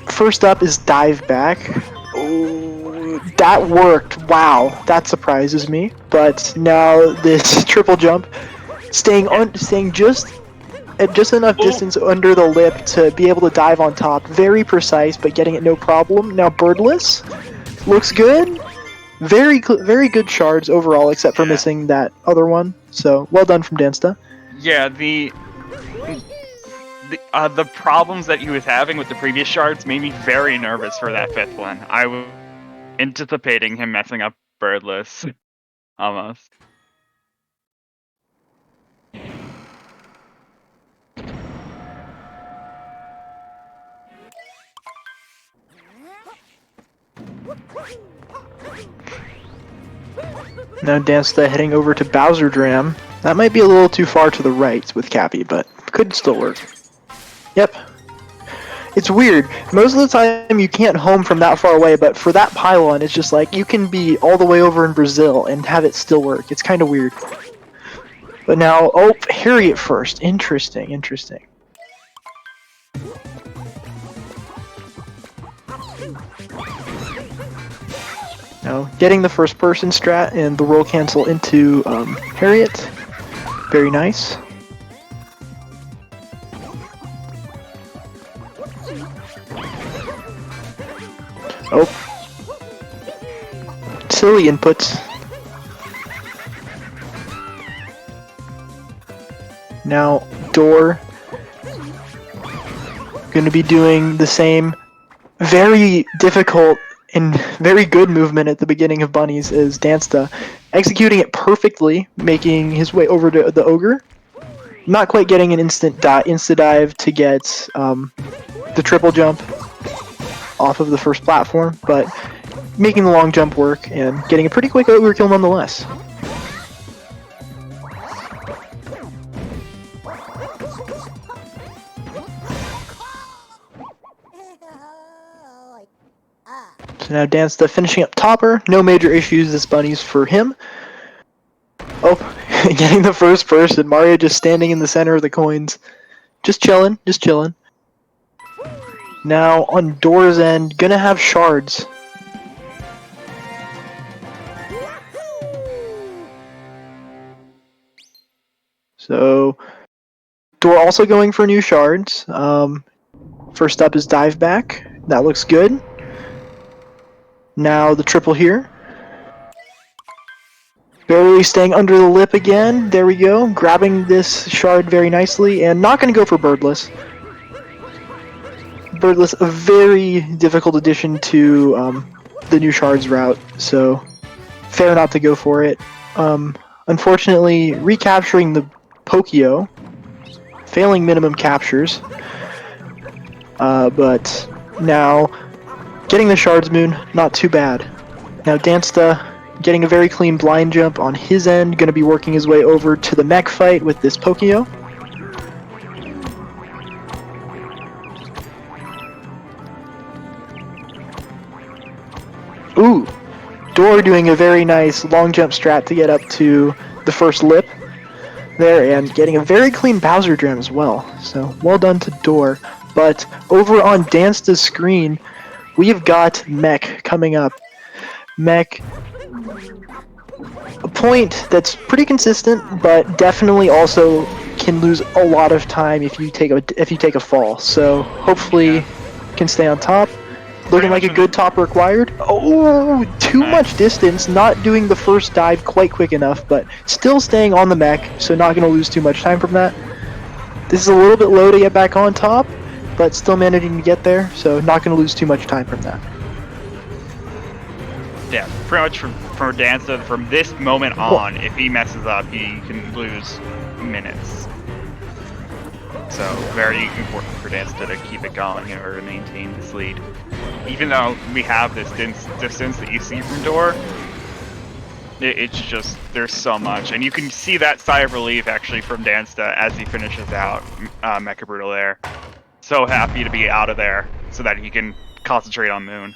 First up is dive back. Oh, that worked. Wow, that surprises me. But now this triple jump, staying just at just enough distance under the lip to be able to dive on top. Very precise, but getting it no problem. Now birdless looks good. Very good shards overall, except for missing that other one. So well done from Dansta. Yeah, the problems that he was having with the previous shards made me very nervous for that fifth one. I was anticipating him messing up birdless, almost. Now Dansta heading over to Bowser Dram. That might be a little too far to the right with Cappy, but could still work. Yep. It's weird. Most of the time you can't home from that far away, but for that pylon, it's just like you can be all the way over in Brazil and have it still work. It's kind of weird. But now, oh, Harriet first. Interesting. Now, getting the first person strat and the roll cancel into Harriet. Very nice. Oh. Silly inputs. Now, Door. Gonna be doing the same very difficult and very good movement at the beginning of Bunnies as Dansta, executing it perfectly, making his way over to the Ogre. Not quite getting an insta dive to get the triple jump off of the first platform, but making the long jump work and getting a pretty quick Ogre kill nonetheless. So now Dansta finishing up topper. No major issues this Bunnies for him. Oh, getting the first person. Mario just standing in the center of the coins. Just chilling. Now on Door's end, gonna have shards. So Door also going for new shards. First up is dive back. That looks good. Now the triple here. Barely staying under the lip again. There we go. Grabbing this shard very nicely and not going to go for birdless. Birdless, a very difficult addition to the new shards route, so fair not to go for it. unfortunately recapturing the Pokio, failing minimum captures, but now getting the Shards Moon, not too bad. Now Dansta getting a very clean blind jump on his end, going to be working his way over to the mech fight with this Pokio. Ooh, Door doing a very nice long jump strat to get up to the first lip there, and getting a very clean Bowser Jam as well. So well done to Door. But over on Dansta's screen, we have got Mech coming up. Mech, a point that's pretty consistent, but definitely also can lose a lot of time if you take a fall. So hopefully can stay on top. Looking like a good top required. Oh, too much distance, not doing the first dive quite quick enough, but still staying on the mech, so not going to lose too much time from that. This is a little bit low to get back on top, but still managing to get there, so not going to lose too much time from that. Yeah, pretty much for Dansta, from this moment on, if he messes up, he can lose minutes. So, very important for Dansta to keep it going in order to maintain this lead. Even though we have this distance that you see from Door, it's just, there's so much. And you can see that sigh of relief, actually, from Dansta as he finishes out Mecha Brutal there. So happy to be out of there so that he can concentrate on Moon.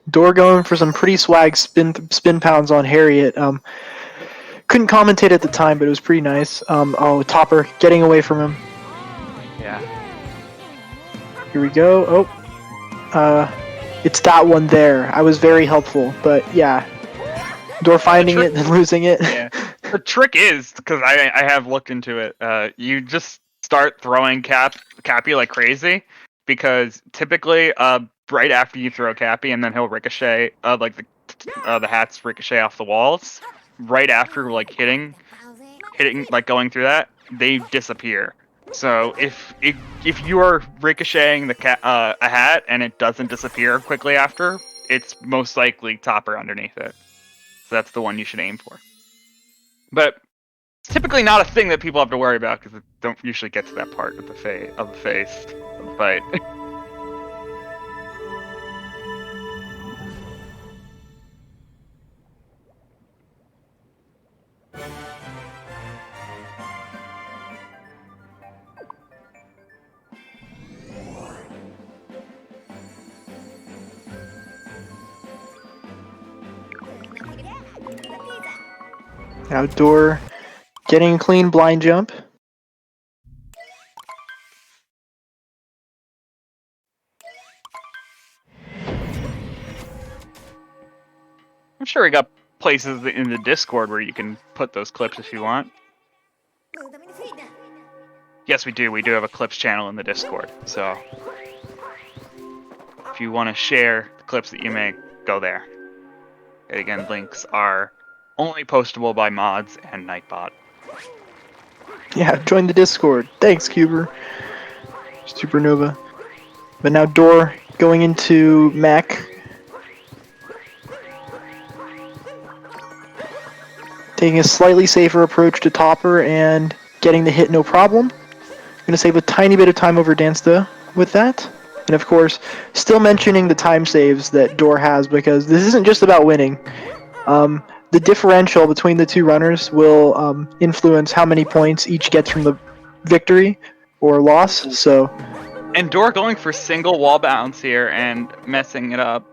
Door going for some pretty swag spin pounds on Harriet. Couldn't commentate at the time, but it was pretty nice. Oh, Topper getting away from him. Yeah. Here we go. Oh, it's that one there. I was very helpful, but yeah, Door finding it and losing it. Yeah. The trick is, because I have looked into it, you just start throwing Cappy like crazy, because typically right after you throw Cappy, and then he'll ricochet, like the hats ricochet off the walls. Right after like hitting, like going through that, they disappear. So if you are ricocheting a hat and it doesn't disappear quickly after, it's most likely Topper underneath it. So that's the one you should aim for. But it's typically not a thing that people have to worry about because it don't usually get to that part of the face of the fight. Outdoor getting a clean blind jump. I'm sure we got places in the Discord where you can put those clips if you want. Yes, we do. We do have a clips channel in the Discord. So if you want to share the clips that you make, go there. And again, links are only postable by mods and Nightbot. Yeah, join the Discord. Thanks, Cuber. Supernova. But now Door going into Mac. Taking a slightly safer approach to Topper and getting the hit no problem. Going to save a tiny bit of time over Dansta with that. And of course, still mentioning the time saves that Door has, because this isn't just about winning. The differential between the two runners will influence how many points each gets from the victory or loss. So, and Door going for single wall bounce here and messing it up,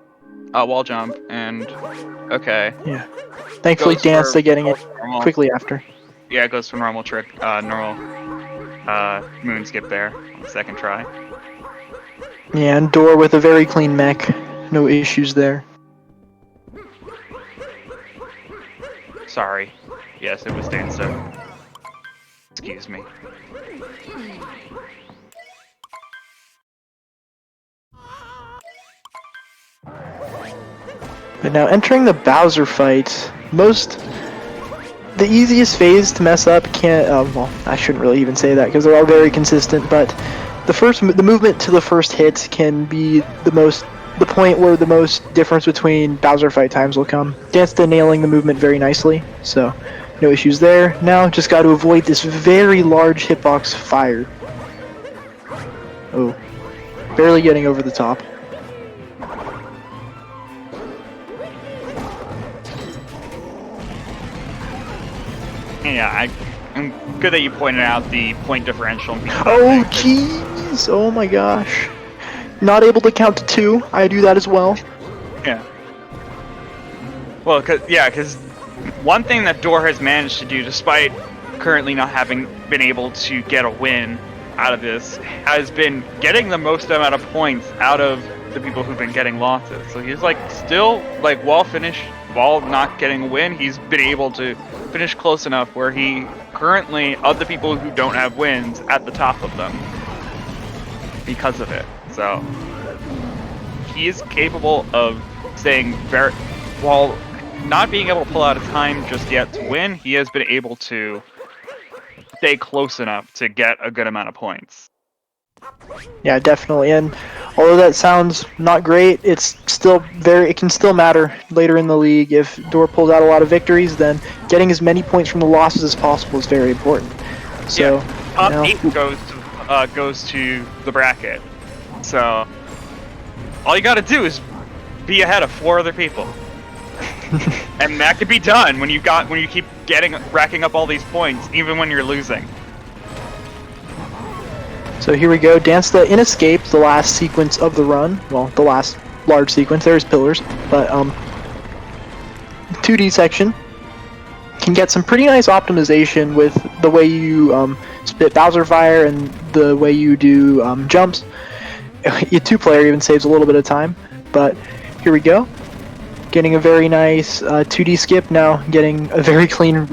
wall jump, and okay. Yeah. Thankfully, Dansta getting it quickly after. Yeah, it goes for normal trick, normal moon skip there on the second try. Yeah, and Door with a very clean mech, no issues there. Sorry. Yes, it was Dansta. Excuse me. But now entering the Bowser fight, the easiest phase to mess up can't, well, I shouldn't really even say that because they're all very consistent, but the movement to the first hit can be the point where the most difference between Bowser fight times will come. Dansta nailing the movement very nicely, so no issues there. Now just got to avoid this very large hitbox fire. Oh, barely getting over the top. Yeah, I'm good that you pointed out the point differential. Oh jeez! Oh my gosh! Not able to count to 2. I do that as well. Yeah. Well, because one thing that Door has managed to do, despite currently not having been able to get a win out of this, has been getting the most amount of points out of the people who've been getting losses. So he's like still like while not getting a win, he's been able to finish close enough where he currently, of the people who don't have wins, at the top of them because of it. So he is capable of staying while not being able to pull out a time just yet to win, he has been able to stay close enough to get a good amount of points. Yeah, definitely. And although that sounds not great, it can still matter later in the league. If Door pulls out a lot of victories, then getting as many points from the losses as possible is very important. So yeah, top 8 goes to the bracket. So all you got to do is be ahead of 4 other people. And that could be done when you keep racking up all these points, even when you're losing. So here we go. Dansta in Escape, the last sequence of the run. Well, the last large sequence. There's pillars, but 2D section can get some pretty nice optimization with the way you spit Bowser Fire and the way you do jumps. Your 2-player even saves a little bit of time, but here we go. Getting a very nice 2D skip, now getting a very clean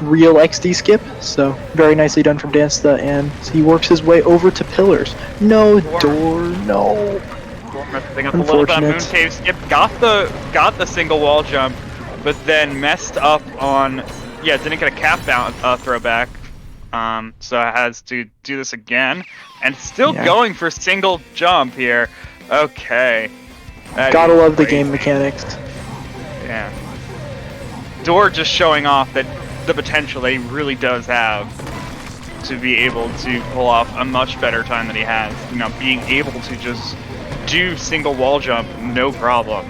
real XD skip, so very nicely done from Dansta, and he works his way over to pillars. No, Door, no. Messing up a little bit on Moon Cave skip, got the single wall jump, but then messed up on, didn't get a cap throwback, so has to do this again, and still going for single jump here. Okay. Gotta love the game mechanics. Yeah. Door just showing off that the potential that he really does have to be able to pull off a much better time than he has. You know, being able to just do single wall jump, no problem.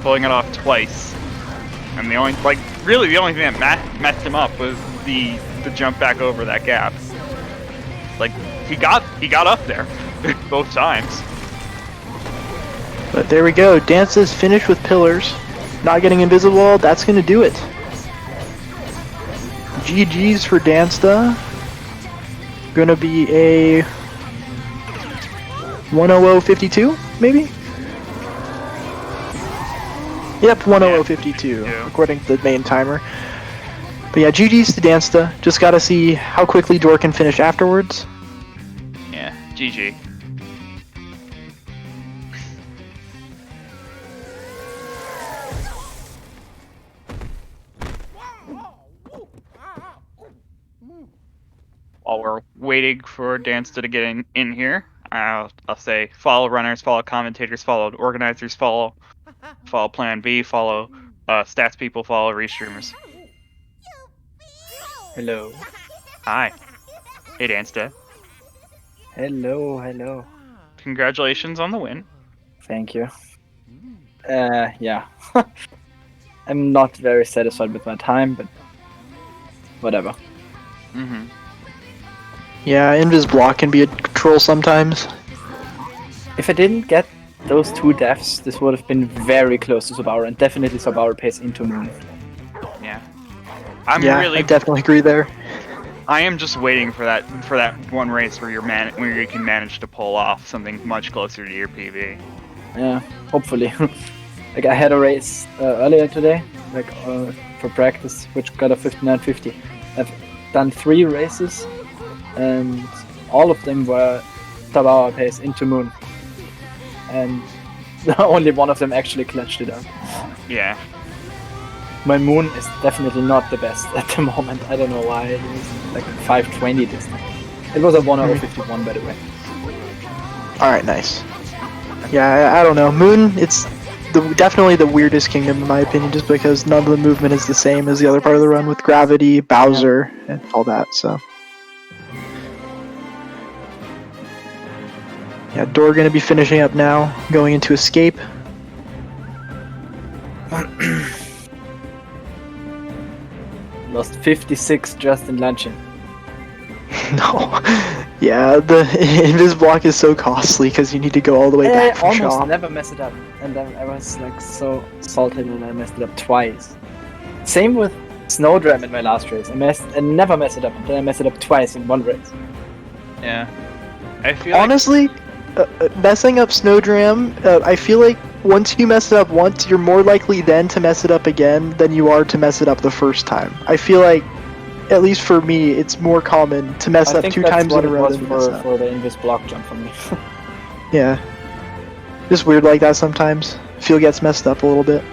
Pulling it off twice. And the only thing that messed him up was the jump back over that gap. Like, he got up there both times. But there we go. Dansta's finished with pillars. Not getting invisible, that's going to do it. GG's for Dansta. Going to be a 100.52, maybe? Yep, 100.52, according to the main timer. But yeah, GG's to Dansta. Just got to see how quickly Door can finish afterwards. Yeah, GG. While we're waiting for Dansta to get in here, I'll say follow runners, follow commentators, follow organizers, follow Plan B, follow stats people, follow restreamers. Hello. Hi. Hey Dansta. Hello. Congratulations on the win. Thank you. Yeah. I'm not very satisfied with my time, but whatever. Mm-hmm. Yeah, Invis block can be a troll sometimes. If I didn't get those 2 deaths, this would have been very close to Subaru, and definitely Subaru pays into Moon. Yeah. I definitely agree there. I am just waiting for that one race where where you can manage to pull off something much closer to your PB. Yeah, hopefully. Like I had a race earlier today, for practice, which got a 59.50. I've done 3 races, and all of them were Subaru pace into Moon, and only one of them actually clutched it out. Yeah. My Moon is definitely not the best at the moment. I don't know why. It was like 520 this time. It was a 1:51, by the way. All right, nice. Yeah, I don't know. Moon, it's definitely the weirdest kingdom in my opinion, just because none of the movement is the same as the other part of the run with Gravity, Bowser, and all that. So. Yeah, Door gonna be finishing up now, going into Escape. Lost 56 just in launching. No. Yeah, the Invis block is so costly because you need to go all the way back I from almost shop. never mess it up, and then I was like so salted when I messed it up twice. Same with Snowdram in my last race. I never messed it up, and then I messed it up twice in one race. Yeah. I feel Honestly, messing up Snowdram, I feel like once you mess it up once, you're more likely then to mess it up again than you are to mess it up the first time. I feel like, at least for me, it's more common to mess I up think 2 that's times what in a it row was than to mess up. for the Invis block jump for me. Yeah. Just weird like that sometimes. Feel gets messed up a little bit.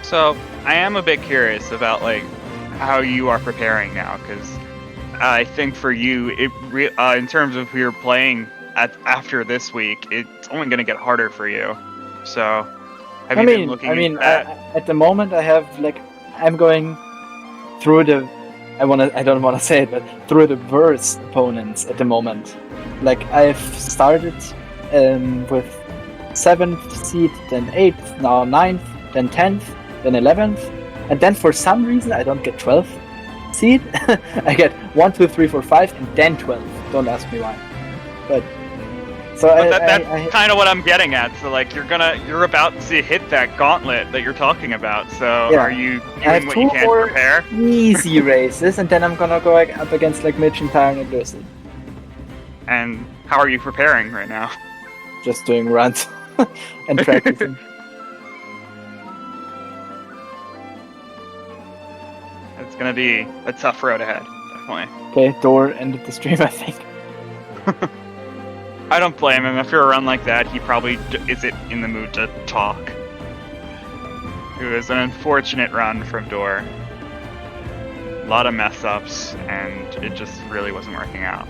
So I am a bit curious about like how you are preparing now, because I think for you, in terms of who you're playing after this week, it's only going to get harder for you. So have you been looking into that? At the moment I have I'm going through the I don't want to say it, but through the worst opponents at the moment. Like I've started with 7th seed, then 8th, now 9th, then 10th, then 11th, and then for some reason I don't get 12th seed. I get 1, 2, 3, 4, 5, and then 12th. Don't ask me why. But that's kind of what I'm getting at. So like you're about to hit that gauntlet that you're talking about. So Yeah. are you I have doing what 2 you can to more prepare? easy races, and then I'm gonna go up against like Mitch and Tyron and Lucy. And how are you preparing right now? Just doing runs and practicing. It's gonna be a tough road ahead, definitely. Okay, Door ended the stream, I think. I don't blame him. After a run like that, he probably isn't in the mood to talk. It was an unfortunate run from Door. A lot of mess ups, and it just really wasn't working out.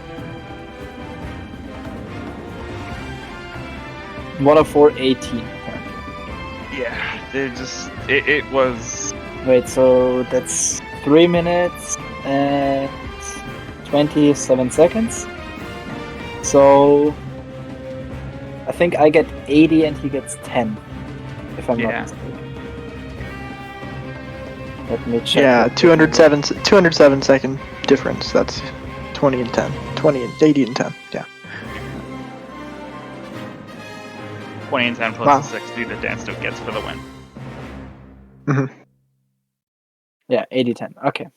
104.18. Yeah, it was. Wait, so that's 3 minutes and 27 seconds. So I think I get 80 and he gets 10, if I'm not mistaken. Let me check. Yeah, 207 second difference. That's 20 and 10. 20 and 80 and 10. Yeah. 20 and 10 plus the 60 that Dansta gets for the win. Mm-hmm. Yeah, 80-10. Okay.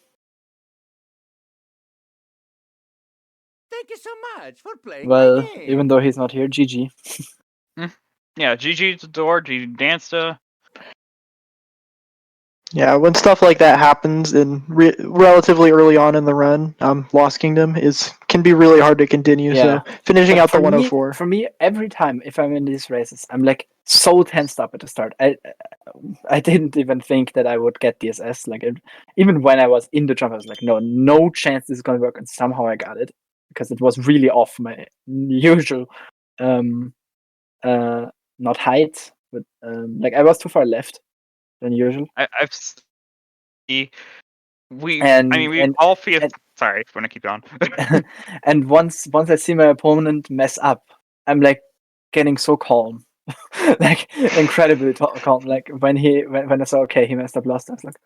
Thank you so much for playing Well, my game. even though he's not here, GG. Yeah, GG to Door, GG Dansta. Yeah, when stuff like that happens in relatively early on in the run, Lost Kingdom can be really hard to continue. Yeah. So finishing But out the 104. For me, every time if I'm in these races, I'm like so tensed up at the start. I didn't even think that I would get DSS. Like even when I was in the jump, I was like, no chance this is gonna work, and somehow I got it because it was really off my usual, not height, but like I was too far left than usual. We And all feel. Sorry, if I want to keep going. And once I see my opponent mess up, I'm like getting so calm, like incredibly calm. Like when I saw he messed up last time, I was like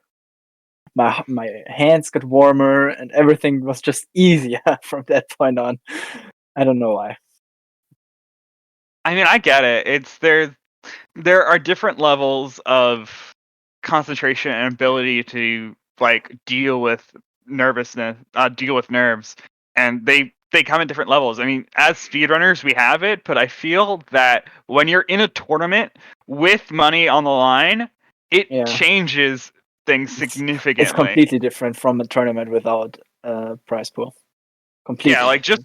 my hands got warmer and everything was just easier from that point on. I don't know why. I mean, I get it. It's there are different levels of concentration and ability to like deal with nervousness, deal with nerves, and they come in different levels. I mean, as speedrunners, we have it, but I feel that when you're in a tournament with money on the line, it changes things significantly. It's completely different from a tournament without prize pool. Completely. Yeah, like just